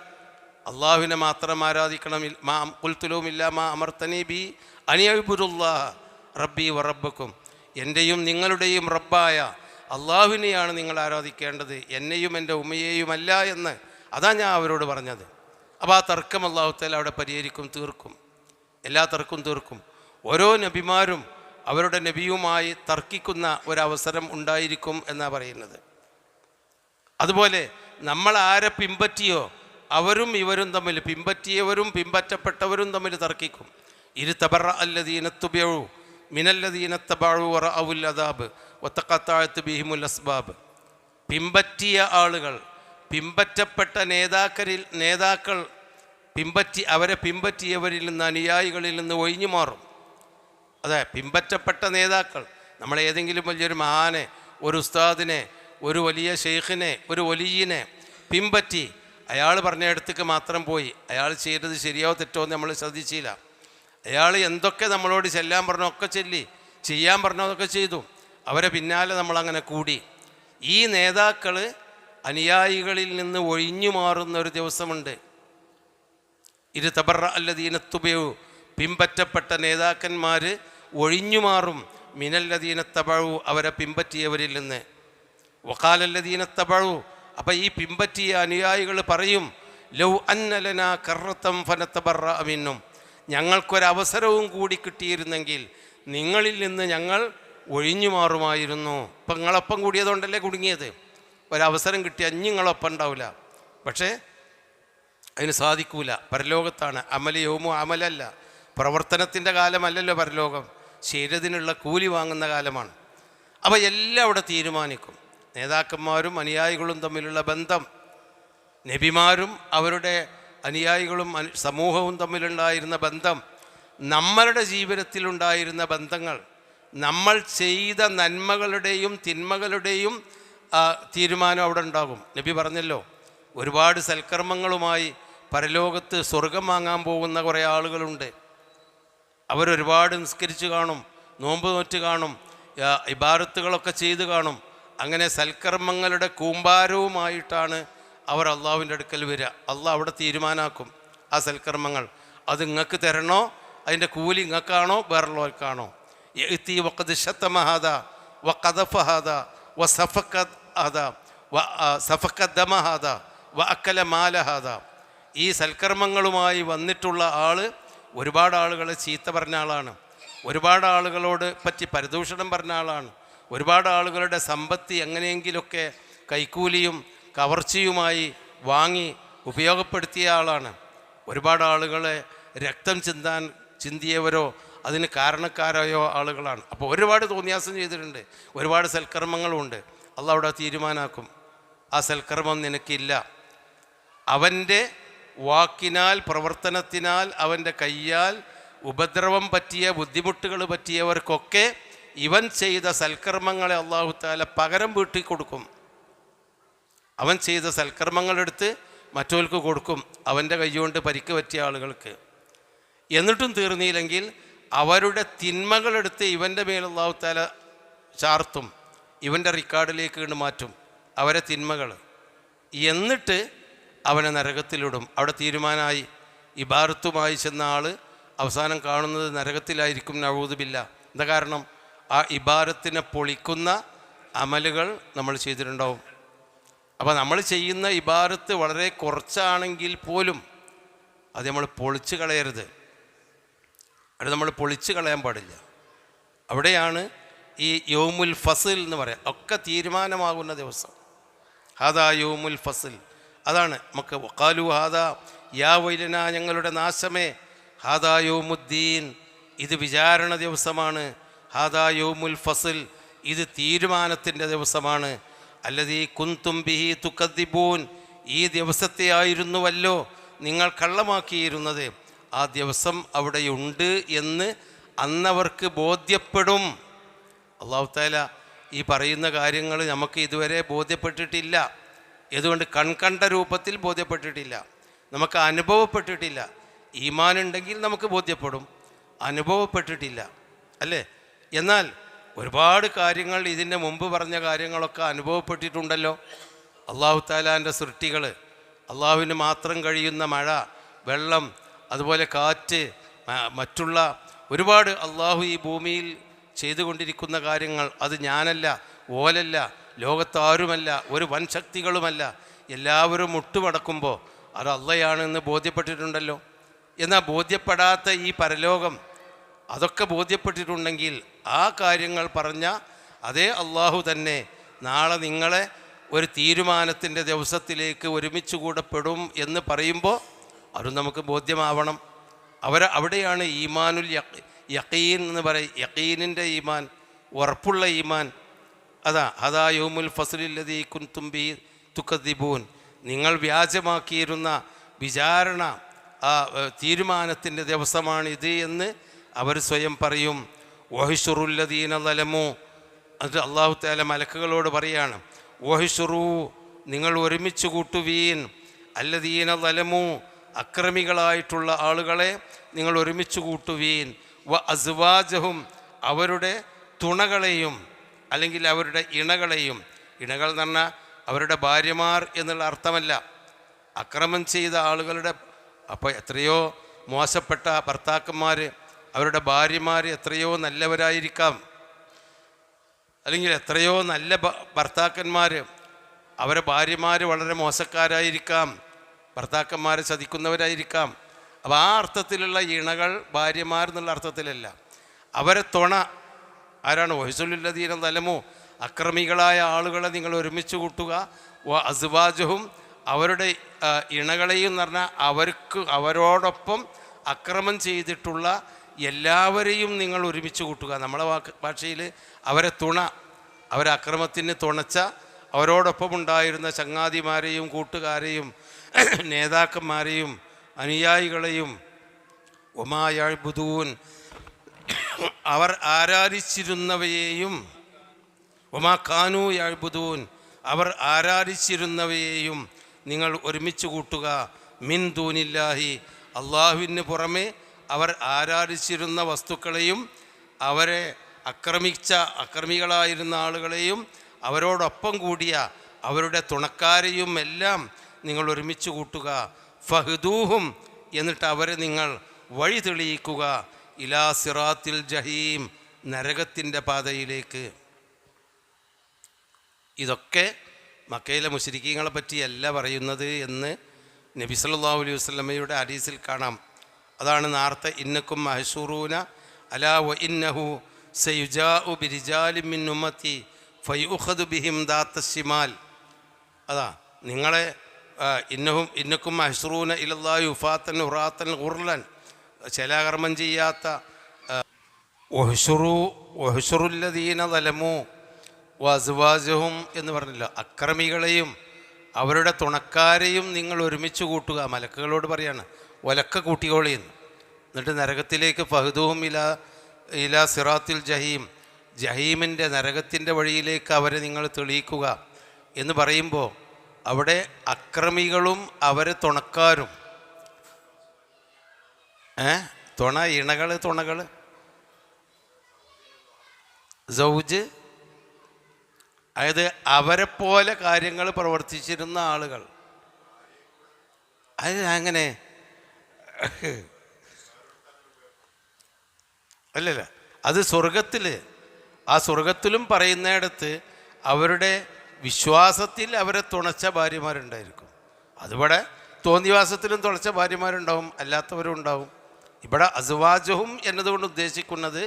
അള്ളാഹുവിനെ മാത്രം ആരാധിക്കണം. മാ ഖുൽതു ലഹും ഇല്ലാ മാ അമർത്തനി ബി അനിയഅ്ബുദുല്ലാഹ റബ്ബി വ റബ്ബക്കും, എൻ്റെയും നിങ്ങളുടെയും റബ്ബായ അള്ളാഹുവിനെയാണ് നിങ്ങൾ ആരാധിക്കേണ്ടത്, എന്നെയും എൻ്റെ ഉമ്മയെയുമല്ല എന്ന്. അതാ ഞാൻ അവരോട് പറഞ്ഞത്. അപ്പോൾ ആ തർക്കം അള്ളാഹു തആല അവിടെ പരിഹരിക്കും, തീർക്കും. എല്ലാ തർക്കവും തീർക്കും. ഓരോ നബിമാരും അവരുടെ നബിയുമായി തർക്കിക്കുന്ന ഒരവസരം ഉണ്ടായിരിക്കും എന്നാണ് പറയുന്നത്. അതുപോലെ നമ്മൾ ആരെ പിമ്പറ്റിയോ അവരും ഇവരും തമ്മിൽ, പിമ്പറ്റിയവരും പിമ്പറ്റപ്പെട്ടവരും തമ്മിൽ തർക്കിക്കും. ഇരുതബറ അല്ലദീന തുബിഉ മിനല്ലദീന തബഉ വറഅഉൽ അദാബ് വതഖത്തഅത് ബിഹിമുൽ അസ്ബാബ്. പിമ്പറ്റിയ ആളുകൾ, പിമ്പറ്റപ്പെട്ട നേതാക്കൾ അവരെ പിമ്പറ്റിയവരിൽ നിന്ന്, അനുയായികളിൽ നിന്ന് ഒഴിഞ്ഞു മാറും. അതെ, പിമ്പറ്റപ്പെട്ട നേതാക്കൾ, നമ്മളേതെങ്കിലും വലിയൊരു മഹാനെ, ഒരു ഉസ്താദിനെ, ഒരു വലിയ ഷെയ്ഖിനെ, ഒരു വലിയനെ പിമ്പറ്റി അയാൾ പറഞ്ഞിടത്തേക്ക് മാത്രം പോയി. അയാൾ ചെയ്തത് ശരിയോ തെറ്റോ എന്ന് നമ്മൾ ശ്രദ്ധിച്ചില്ല. അയാൾ എന്തൊക്കെ നമ്മളോട് ചെല്ലാൻ പറഞ്ഞോ ഒക്കെ ചെല്ലി, ചെയ്യാൻ പറഞ്ഞതൊക്കെ ചെയ്തു. അവരെ പിന്നാലെ നമ്മളങ്ങനെ കൂടി. ഈ നേതാക്കൾ അനുയായികളിൽ നിന്ന് ഒഴിഞ്ഞു മാറുന്ന ഒരു ദിവസമുണ്ട്. ഇരുതബറ അല്ലദീന തുബിഉ, പിമ്പറ്റപ്പെട്ട നേതാക്കന്മാർ ഒഴിഞ്ഞു മാറും. മിനല്ലദീന തബഉ, അവരെ പിമ്പറ്റിയവരിൽ നിന്ന്. വഖാലല്ലദീന തബഉ, അപ്പം ഈ പിമ്പറ്റിയ അനുയായികൾ പറയും, ലൗ അന്ന ലനാ കറത്തം ഫനതബറഅ മിന്നും, ഞങ്ങൾക്കൊരവസരവും കൂടി കിട്ടിയിരുന്നെങ്കിൽ നിങ്ങളിൽ നിന്ന് ഞങ്ങൾ ഒഴിഞ്ഞു മാറുമായിരുന്നു. ഇപ്പം നിങ്ങളൊപ്പം കൂടിയതുകൊണ്ടല്ലേ കുടുങ്ങിയത്. ഒരവസരം കിട്ടിയാൽ നിങ്ങളൊപ്പം ഉണ്ടാവില്ല. പക്ഷേ അതിന് സാധിക്കൂല. പരലോകത്താണ്. അമലയോമോ അമലല്ല, പ്രവർത്തനത്തിൻ്റെ കാലമല്ലല്ലോ പരലോകം, ശരീരത്തിനുള്ള കൂലി വാങ്ങുന്ന കാലമാണ്. അപ്പോൾ എല്ലാം അവിടെ തീരുമാനിക്കും. നേതാക്കന്മാരും അനുയായികളും തമ്മിലുള്ള ബന്ധം, നബിമാരും അവരുടെ അനുയായികളും സമൂഹവും തമ്മിലുണ്ടായിരുന്ന ബന്ധം, നമ്മളുടെ ജീവിതത്തിലുണ്ടായിരുന്ന ബന്ധങ്ങൾ, നമ്മൾ ചെയ്ത നന്മകളുടെയും തിന്മകളുടെയും തീരുമാനം അവിടെ ഉണ്ടാകും. നബി പറഞ്ഞല്ലോ, ഒരുപാട് സൽക്കർമ്മങ്ങളുമായി പരലോകത്ത് സ്വർഗം വാങ്ങാൻ പോകുന്ന കുറേ ആളുകളുണ്ട്. അവരൊരുപാട് നിസ്കരിച്ച് കാണും, നോമ്പ് നോറ്റ് കാണും, ഇബാദത്തുകളൊക്കെ ചെയ്ത് കാണും. അങ്ങനെ സൽക്കർമ്മങ്ങളുടെ കൂമ്പാരവുമായിട്ടാണ് അവർ അള്ളാഹുവിൻ്റെ അടുക്കൽ വരിക. അള്ളാഹ് അവിടെ തീരുമാനാക്കും ആ സൽക്കർമ്മങ്ങൾ. അത് നിങ്ങൾക്ക് തരണോ, അതിൻ്റെ കൂലി നിങ്ങൾക്കാണോ വേറുള്ളവർക്കാണോ? യഅ്തി വഖദ് ശതമ ഹാദാ വഖദഫ ഹാദാ വസഫഖ ദമ ഹാദാ വഅക്കല മാല ഹാദാ. ഈ സൽക്കർമ്മങ്ങളുമായി വന്നിട്ടുള്ള ആൾ ഒരുപാട് ആളുകളെ ചീത്ത പറഞ്ഞ ആളാണ്, ഒരുപാട് ആളുകളോട് പറ്റി പരദൂഷണം പറഞ്ഞ ആളാണ്, ഒരുപാട് ആളുകളുടെ സമ്പത്ത് എങ്ങനെയെങ്കിലുമൊക്കെ കൈക്കൂലിയും കവർച്ചയുമായി വാങ്ങി ഉപയോഗപ്പെടുത്തിയ ആളാണ്. ഒരുപാട് ആളുകളെ രക്തം ചിന്തിയവരോ അതിന് കാരണക്കാരായോ ആളുകളാണ്. അപ്പോൾ ഒരുപാട് തോന്നിയാസം ചെയ്തിട്ടുണ്ട്, ഒരുപാട് സൽക്കർമ്മങ്ങളുമുണ്ട്. അള്ളാഹ് അവിടെ തീരുമാനാക്കും, ആ സൽക്കർമ്മം നിനക്കില്ല. അവൻ്റെ വാക്കിനാൽ, പ്രവർത്തനത്തിനാൽ, അവൻ്റെ കയ്യാൽ ഉപദ്രവം പറ്റിയ ബുദ്ധിമുട്ടുകൾ പറ്റിയവർക്കൊക്കെ ഇവൻ ചെയ്ത സൽക്കർമ്മങ്ങളെ അള്ളാഹു തആല പകരം വീട്ടി കൊടുക്കും. അവൻ ചെയ്ത സൽക്കർമ്മങ്ങളെടുത്ത് മറ്റവർക്ക് കൊടുക്കും, അവൻ്റെ കൈകൊണ്ട് പരിക്ക് പറ്റിയ ആളുകൾക്ക്. എന്നിട്ടും തീർന്നില്ലെങ്കിൽ അവരുടെ തിന്മകളെടുത്ത് ഇവൻ്റെ മേൽ അള്ളാഹു തആല ചാർത്തും, ഇവൻ്റെ റിക്കാർഡിലേക്ക് കൊണ്ട് മാറ്റും അവരെ തിന്മകൾ. എന്നിട്ട് അവനെ നരകത്തിലിടും. അവിടെ തീരുമാനമായി. ഇബാറത്തുമായി ചെന്ന ആൾ അവസാനം കാണുന്നത് നരകത്തിലായിരിക്കും. നഊദു ബില്ലാഹ്. എന്താ കാരണം? ആ ഇബാറത്തിനെ പൊളിക്കുന്ന അമലുകൾ നമ്മൾ ചെയ്തിട്ടുണ്ടാവും. അപ്പോൾ നമ്മൾ ചെയ്യുന്ന ഇബാറത്ത് വളരെ കുറച്ചാണെങ്കിൽ പോലും അത് നമ്മൾ പൊളിച്ച് കളയരുത്. അത് നമ്മൾ പൊളിച്ച് കളയാൻ പാടില്ല. അവിടെയാണ് ഈ യൗമുൽ ഫസ്ൽ എന്ന് പറയാം. ഒക്കെ തീരുമാനമാകുന്ന ദിവസം. ഹാദാ യൗമുൽ ഫസ്ൽ. അതാണ് നമുക്ക് വഖാലു ഹാദാ യാ വൈലന, ഞങ്ങളുടെ നാശമേ. ഹാദാ യൗമുദ്ദീൻ, ഇത് വിചാരണ ദിവസമാണ്. ഹാദാ യൗമുൽ ഫസ്ൽ, ഇത് തീരുമാനത്തിൻ്റെ ദിവസമാണ്. അല്ലദീ കുന്തും ബിഹി തുകദ്ദിബൂൻ, ഈ ദിവസത്തെ ആയിരുന്നുവല്ലോ നിങ്ങൾ കള്ളമാക്കിയിരുന്നത്. ആ ദിവസം അവിടെയുണ്ട് എന്ന് അന്നവർക്ക് ബോധ്യപ്പെടും. അല്ലാഹു തആല ഈ പറയുന്ന കാര്യങ്ങൾ നമുക്ക് ഇതുവരെ ബോധ്യപ്പെട്ടിട്ടില്ല. ഇതുകൊണ്ട് കൺകണ്ട രൂപത്തിൽ ബോധ്യപ്പെട്ടിട്ടില്ല, നമുക്ക് അനുഭവപ്പെട്ടിട്ടില്ല. ഈമാനുണ്ടെങ്കിൽ നമുക്ക് ബോധ്യപ്പെടും, അനുഭവപ്പെട്ടിട്ടില്ല അല്ലേ? എന്നാൽ ഒരുപാട് കാര്യങ്ങൾ ഇതിൻ്റെ മുമ്പ് പറഞ്ഞ കാര്യങ്ങളൊക്കെ അനുഭവപ്പെട്ടിട്ടുണ്ടല്ലോ. അല്ലാഹു തആലാൻ്റെ സൃഷ്ടികൾ, അള്ളാഹുവിന് മാത്രം കഴിയുന്ന മഴ, വെള്ളം, അതുപോലെ കാറ്റ്, മറ്റുള്ള ഒരുപാട് അള്ളാഹു ഈ ഭൂമിയിൽ ചെയ്തുകൊണ്ടിരിക്കുന്ന കാര്യങ്ങൾ. അത് ഞാനല്ല, ഓലല്ല, ലോകത്താരുമല്ല, ഒരു വൻശക്തികളുമല്ല. എല്ലാവരും മുട്ടുമടക്കുമ്പോൾ അത് അള്ളയാണെന്ന് ബോധ്യപ്പെട്ടിട്ടുണ്ടല്ലോ. എന്നാൽ ബോധ്യപ്പെടാത്ത ഈ പരലോകം, അതൊക്കെ ബോധ്യപ്പെട്ടിട്ടുണ്ടെങ്കിൽ ആ കാര്യങ്ങൾ പറഞ്ഞ അതേ അള്ളാഹു തന്നെ നാളെ നിങ്ങളെ ഒരു തീരുമാനത്തിൻ്റെ ദിവസത്തിലേക്ക് ഒരുമിച്ച് കൂടപ്പെടും എന്ന് പറയുമ്പോൾ അത് നമുക്ക് ബോധ്യമാവണം. അവിടെയാണ് ഈമാനുൽ യഖീൻ എന്ന് പറയും. യഖീനിൻ്റെ ഈമാൻ, ഉറപ്പുള്ള ഈമാൻ. അതാ യൗമുൽ ഫസ്ലില്ലദീ കുന്തും ബിഹി തുകദ്ദിബൂൻ, നിങ്ങൾ വ്യാജമാക്കിയിരുന്ന വിചാരണ, ആ തീരുമാനത്തിൻ്റെ ദിവസമാണിത് എന്ന് അവർ സ്വയം പറയും. വഹിഷുറുല്ലദീന ളലമു, അത് അല്ലാഹു തആല മലക്കുകളോട് പറയാണ്. വഹിഷുറു, നിങ്ങൾ ഒരുമിച്ച് കൂട്ടുവീൻ. അല്ലദീന ളലമു, അക്രമികളായിട്ടുള്ള ആളുകളെ നിങ്ങൾ ഒരുമിച്ച് കൂട്ടുവീൻ. വ അസ്വാജഹും, അവരുടെ തുണകളെയും അല്ലെങ്കിൽ അവരുടെ ഇണകളെയും. ഇണകൾ എന്ന് പറഞ്ഞാൽ അവരുടെ ഭാര്യമാർ എന്നുള്ള അർത്ഥമല്ല. അക്രമം ചെയ്ത ആളുകളുടെ, അപ്പോൾ എത്രയോ മോശപ്പെട്ട ഭർത്താക്കന്മാർ, അവരുടെ ഭാര്യമാർ എത്രയോ നല്ലവരായിരിക്കാം, അല്ലെങ്കിൽ എത്രയോ നല്ല ഭർത്താക്കന്മാർ, അവരെ ഭാര്യമാർ വളരെ മോശക്കാരായിരിക്കാം, ഭർത്താക്കന്മാരെ ചതിക്കുന്നവരായിരിക്കാം. അപ്പോൾ ആ അർത്ഥത്തിലുള്ള ഇണകൾ ഭാര്യമാർ എന്നുള്ള അർത്ഥത്തിലല്ല. അവരെ തുണ ആരാണ്? വഹിസുലുല്ലദീന ളലമു, അക്രമികളായ ആളുകളെ നിങ്ങൾ ഒരുമിച്ച് കൂട്ടുക. അസ്വാജുഹും, അവരുടെ ഇണകളെയും എന്ന് പറഞ്ഞാൽ അവരോടൊപ്പം അക്രമം ചെയ്തിട്ടുള്ള എല്ലാവരെയും നിങ്ങൾ ഒരുമിച്ച് കൂട്ടുക. നമ്മളെ ഭാഷയിൽ അവരെ തുണ, അവരെ അക്രമത്തിന് തുണച്ച അവരോടൊപ്പം ഉണ്ടായിരുന്ന ചങ്ങാതിമാരെയും കൂട്ടുകാരെയും നേതാക്കന്മാരെയും അനുയായികളെയും. വമാ യഅ്ബുദൂൻ, അവർ ആരാധിച്ചിരുന്നവയെയും. വമാ കാനൂ യഅ്ബുദൂൻ, അവർ ആരാധിച്ചിരുന്നവയെയും നിങ്ങൾ ഒരുമിച്ച് കൂട്ടുക. മിൻ ദൂനില്ലാഹി, അള്ളാഹുവിന് പുറമെ അവർ ആരാധിച്ചിരുന്ന വസ്തുക്കളെയും അവരെ അക്രമികളായിരുന്ന ആളുകളെയും അവരോടൊപ്പം കൂടിയ അവരുടെ തുണക്കാരെയും എല്ലാം നിങ്ങൾ ഒരുമിച്ച് കൂട്ടുക. ഫഹ്ദൂഹും, എന്നിട്ട് അവരെ നിങ്ങൾ വഴി തെളിയിക്കുക. ഇലാ സിറാത്തിൽ ജഹീം, നരകത്തിൻ്റെ പാതയിലേക്ക്. ഇതൊക്കെ മക്കയിലെ മുശ്രിക്കീങ്ങളെ പറ്റിയല്ല പറയുന്നത് എന്ന് നബി സല്ലല്ലാഹു അലൈഹി വസല്ലമയുടെ ഹദീസിൽ കാണാം. അതാണ് നേരത്തെ ഇന്നക്കും മഹ്ശൂറൂന അലാ വ ഇന്നഹു സയുജാഉ ബിരിജാലിൻ മിൻ ഉമ്മത്തി ഫയുഖദു ബിഹിം ദാത്ത ശിമാൽ. അതാ നിങ്ങളെ ഇന്നക്കും മഹ്ശൂറൂന ഇലല്ലാഹി ഉഫാത്തൻ ഉറാത്തൻ ഗുർലൻ, ശലാകർമ്മം ചെയ്യാത്ത വഹ്ശുറുല്ലദീന ളലമു വഅസ്വാജഹും എന്ന് പറഞ്ഞല്ലോ. അക്രമികളെയും അവരുടെ തുണക്കാരെയും നിങ്ങൾ ഒരുമിച്ച് കൂട്ടുക. മലക്കുകളോട് പറയാണ് ഒലക്ക കൂട്ടിക്കോളിയെന്ന്. എന്നിട്ട് നരകത്തിലേക്ക് ഫഹ്ദൂഹും ഇലാ സിറാത്തിൽ ജഹീം, ജഹീമിൻ്റെ നരകത്തിൻ്റെ വഴിയിലേക്ക് അവരെ നിങ്ങൾ തെളിയിക്കുക എന്ന് പറയുമ്പോൾ അവിടെ അക്രമികളും അവരെ തുണക്കാരും തുണകൾ സൗജ്, അതായത് അവരെ പോലെ കാര്യങ്ങൾ പ്രവർത്തിച്ചിരുന്ന ആളുകൾ. അത് അങ്ങനെ അല്ലല്ല, അത് സ്വർഗത്തിൽ, ആ സ്വർഗത്തിലും പറയുന്നിടത്ത് അവരുടെ വിശ്വാസത്തിൽ അവരെ തുണച്ച ഭാര്യമാരുണ്ടായിരിക്കും. അതിവിടെ തോന്നിവാസത്തിലും തുണച്ച ഭാര്യമാരുണ്ടാവും, അല്ലാത്തവരും ഉണ്ടാവും. ഇവിടെ അസ്വാജുഹും എന്നതുകൊണ്ട് ഉദ്ദേശിക്കുന്നത്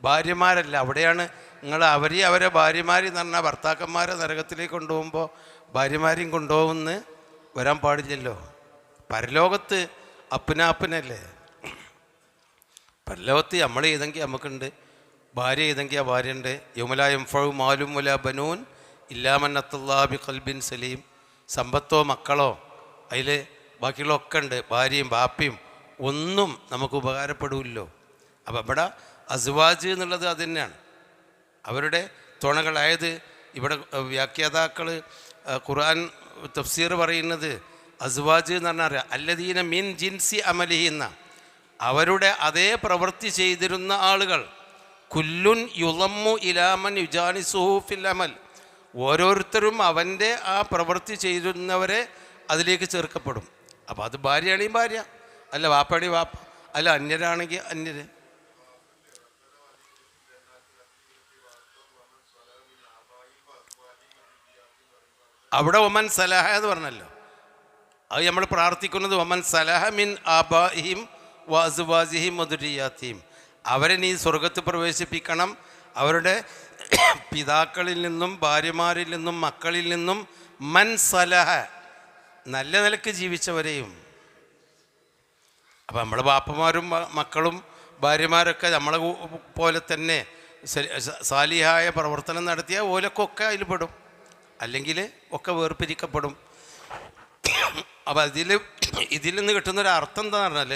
ഭാര്യമാരല്ല. അവിടെയാണ് നിങ്ങൾ അവരെ ഭാര്യമാരെന്ന് പറഞ്ഞാൽ ഭർത്താക്കന്മാരെ നരകത്തിലേക്ക് കൊണ്ടുപോകുമ്പോൾ ഭാര്യമാരെയും കൊണ്ടുപോകുമെന്ന് വരാൻ പാടില്ലല്ലോ. പരലോകത്ത് അപ്പനല്ലേ. പരലോകത്ത് നമ്മൾ ചെയ്തെങ്കിൽ നമുക്കുണ്ട്, ഭാര്യ ചെയ്തെങ്കിൽ ആ ഭാര്യ ഉണ്ട്. യൗമലായം ഫൗ മാലും വല ബനൂൻ ഇല്ലാമന്നത്തുല്ലാ ബി ഖൽബിൻ സലീം. സമ്പത്തോ മക്കളോ അതിൽ ബാക്കിയുള്ളതൊക്കെ ഉണ്ട്, ഭാര്യയും ബാപ്പയും ഒന്നും നമുക്ക് ഉപകാരപ്പെടില്ലല്ലോ. അപ്പം ഇവിടെ അസ്വാജ് എന്നുള്ളത് അത് തന്നെയാണ്, അവരുടെ തുണകളായത്. ഇവിടെ വ്യാഖ്യാതാക്കൾ ഖുർആൻ തഫ്സീർ പറയുന്നത് അസ്വാജ് എന്ന് പറഞ്ഞാൽ അല്ലദീന മിൻ ജിൻസി അമലിഹി എന്ന, അവരുടെ അതേ പ്രവൃത്തി ചെയ്തിരുന്ന ആളുകൾ. കുല്ലുൻ യുളമ്മു ഇലാമൻ യുജാനിസുഹു ഫിൽ അമൽ, ഓരോരുത്തരും അവൻ്റെ ആ പ്രവൃത്തി ചെയ്തിരുന്നവരെ അതിലേക്ക് ചേർക്കപ്പെടും. അപ്പോൾ അത് ഭാര്യയാണെങ്കിൽ ഭാര്യ, അല്ല വാപ്പാണെങ്കിൽ വാപ്പ, അല്ല അന്യരാണെങ്കിൽ അന്യര്. അവിടെ ഒമൻ സലഹ എന്ന് പറഞ്ഞല്ലോ, അത് നമ്മൾ പ്രാർത്ഥിക്കുന്നത് ഒമൻ സലഹ മിൻ ആബാഹിം വഅസ്വാജിഹിം വദുരിയാത്തിഹിം, അവരെ നീ സ്വർഗത്ത് പ്രവേശിപ്പിക്കണം. അവരുടെ പിതാക്കളിൽ നിന്നും ഭാര്യമാരിൽ നിന്നും മക്കളിൽ നിന്നും മൻ സലഹ, നല്ല നിലക്ക് ജീവിച്ചവരെയും. അപ്പം നമ്മളെ ബാപ്പമാരും മക്കളും ഭാര്യമാരൊക്കെ നമ്മളെ പോലെ തന്നെ സാലിഹായ പ്രവർത്തനം നടത്തിയ ഓലക്കൊക്കെ അതിൽ പെടും, അല്ലെങ്കിൽ ഒക്കെ വേർപിരിക്കപ്പെടും. അപ്പം ഇതിൽ നിന്ന് കിട്ടുന്നൊരു അർത്ഥം എന്താണെന്ന് പറഞ്ഞാൽ,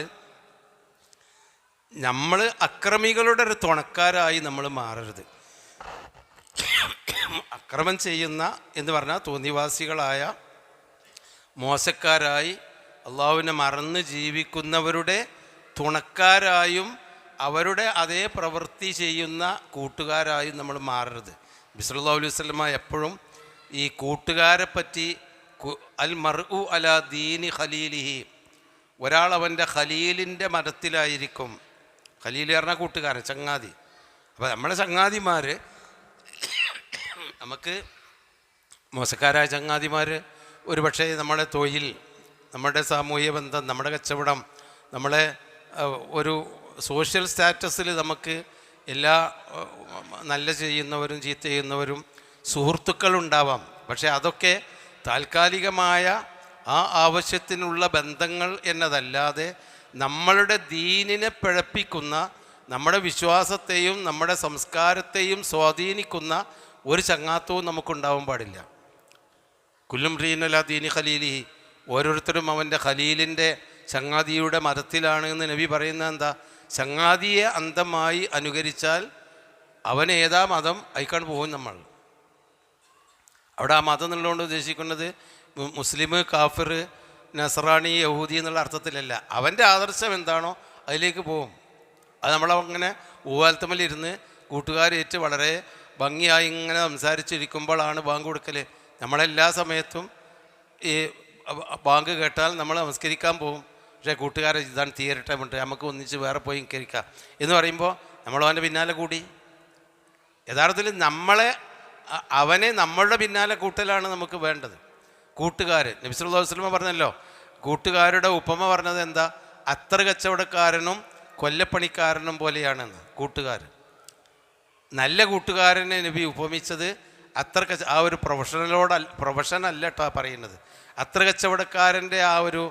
നമ്മൾ അക്രമികളുടെ ഒരു തുണക്കാരായി നമ്മൾ മാറരുത്. അക്രമം ചെയ്യുന്ന എന്ന് പറഞ്ഞാൽ തോന്നിവാസികളായ മോശക്കാരായി അള്ളാഹുവിനെ മറന്ന് ജീവിക്കുന്നവരുടെ തുണക്കാരായും അവരുടെ അതേ പ്രവൃത്തി ചെയ്യുന്ന കൂട്ടുകാരായും നമ്മൾ മാറരുത്. നബി സല്ലല്ലാഹു അലൈഹി വസല്ലമ എപ്പോഴും ഈ കൂട്ടുകാരെ പറ്റി അൽ മർഉ അലാ ദീനി ഖലീലിഹി, ഒരാൾ അവൻ്റെ ഖലീലിൻ്റെ മതത്തിലായിരിക്കും. ഖലീൽ പറഞ്ഞാൽ കൂട്ടുകാരൻ, ചങ്ങാതി. അപ്പോൾ നമ്മളെ ചങ്ങാതിമാർ, നമുക്ക് മോശക്കാരായ ചങ്ങാതിമാർ ഒരു പക്ഷേ നമ്മുടെ തൊഴിൽ, നമ്മുടെ സാമൂഹ്യ ബന്ധം, നമ്മുടെ കച്ചവടം, നമ്മളെ ഒരു സോഷ്യൽ സ്റ്റാറ്റസിൽ നമുക്ക് എല്ലാ നല്ല ചെയ്യുന്നവരും ചീത്ത ചെയ്യുന്നവരും സുഹൃത്തുക്കളുണ്ടാവാം. പക്ഷേ അതൊക്കെ താൽക്കാലികമായ ആ ആവശ്യത്തിനുള്ള ബന്ധങ്ങൾ എന്നതല്ലാതെ നമ്മളുടെ ദീനിനെ പിഴപ്പിക്കുന്ന, നമ്മുടെ വിശ്വാസത്തെയും നമ്മുടെ സംസ്കാരത്തെയും സ്വാധീനിക്കുന്ന ഒരു ചങ്ങാത്തവും നമുക്കുണ്ടാവാൻ പാടില്ല. കുല്ലും റീനല ദീനി ഖലീലിഹി, ഓരോരുത്തരും അവൻ്റെ ഖലീലിൻ്റെ ചങ്ങാതിയുടെ മതത്തിലാണ് എന്ന് നബി പറയുന്നത് എന്താ? ചങ്ങാതിയെ അന്ധമായി അനുകരിച്ചാൽ അവൻ ഏതാ മതം അയക്കാണ്ട് പോകും നമ്മൾ. അവിടെ ആ മതം എന്നുള്ളതുകൊണ്ട് ഉദ്ദേശിക്കുന്നത് മുസ്ലിം, കാഫിർ, നസറാണി, യഹൂദി എന്നുള്ള അർത്ഥത്തിലല്ല. അവൻ്റെ ആദർശം എന്താണോ അതിലേക്ക് പോകും. അത് നമ്മളങ്ങനെ ഊവാൽത്തമ്മലിരുന്ന് കൂട്ടുകാരേറ്റ് വളരെ ഭംഗിയായി ഇങ്ങനെ സംസാരിച്ചിരിക്കുമ്പോഴാണ് ബാങ്ക് കൊടുക്കൽ. നമ്മളെല്ലാ സമയത്തും ഈ ബാങ്ക് കേട്ടാൽ നമ്മൾ നമസ്കരിക്കാൻ പോകും. പക്ഷേ കൂട്ടുകാരെ ഇതാണ് തീരട്ടെ ഉണ്ട്, നമുക്ക് ഒന്നിച്ച് വേറെ പോയി നിസ്കരിക്കാം എന്ന് പറയുമ്പോൾ നമ്മളവൻ്റെ പിന്നാലെ കൂടി. യഥാർത്ഥത്തിൽ അവനെ നമ്മളുടെ പിന്നാലെ കൂട്ടലാണ് നമുക്ക് വേണ്ടത്. കൂട്ടുകാർ, നബി സല്ലല്ലാഹു അലൈഹി വസല്ലം പറഞ്ഞല്ലോ, കൂട്ടുകാരുടെ ഉപമ പറഞ്ഞത് എന്താ? അത്തർ കച്ചവടക്കാരനും കൊല്ലപ്പണിക്കാരനും പോലെയാണെന്ന്. കൂട്ടുകാർ, നല്ല കൂട്ടുകാരനെ നബി ഉപമിച്ചത് ആ ഒരു പ്രൊഫഷൻ അല്ല കേട്ടോ പറയുന്നത്, അത്ര കച്ചവടക്കാരൻ്റെ ആ ഒരു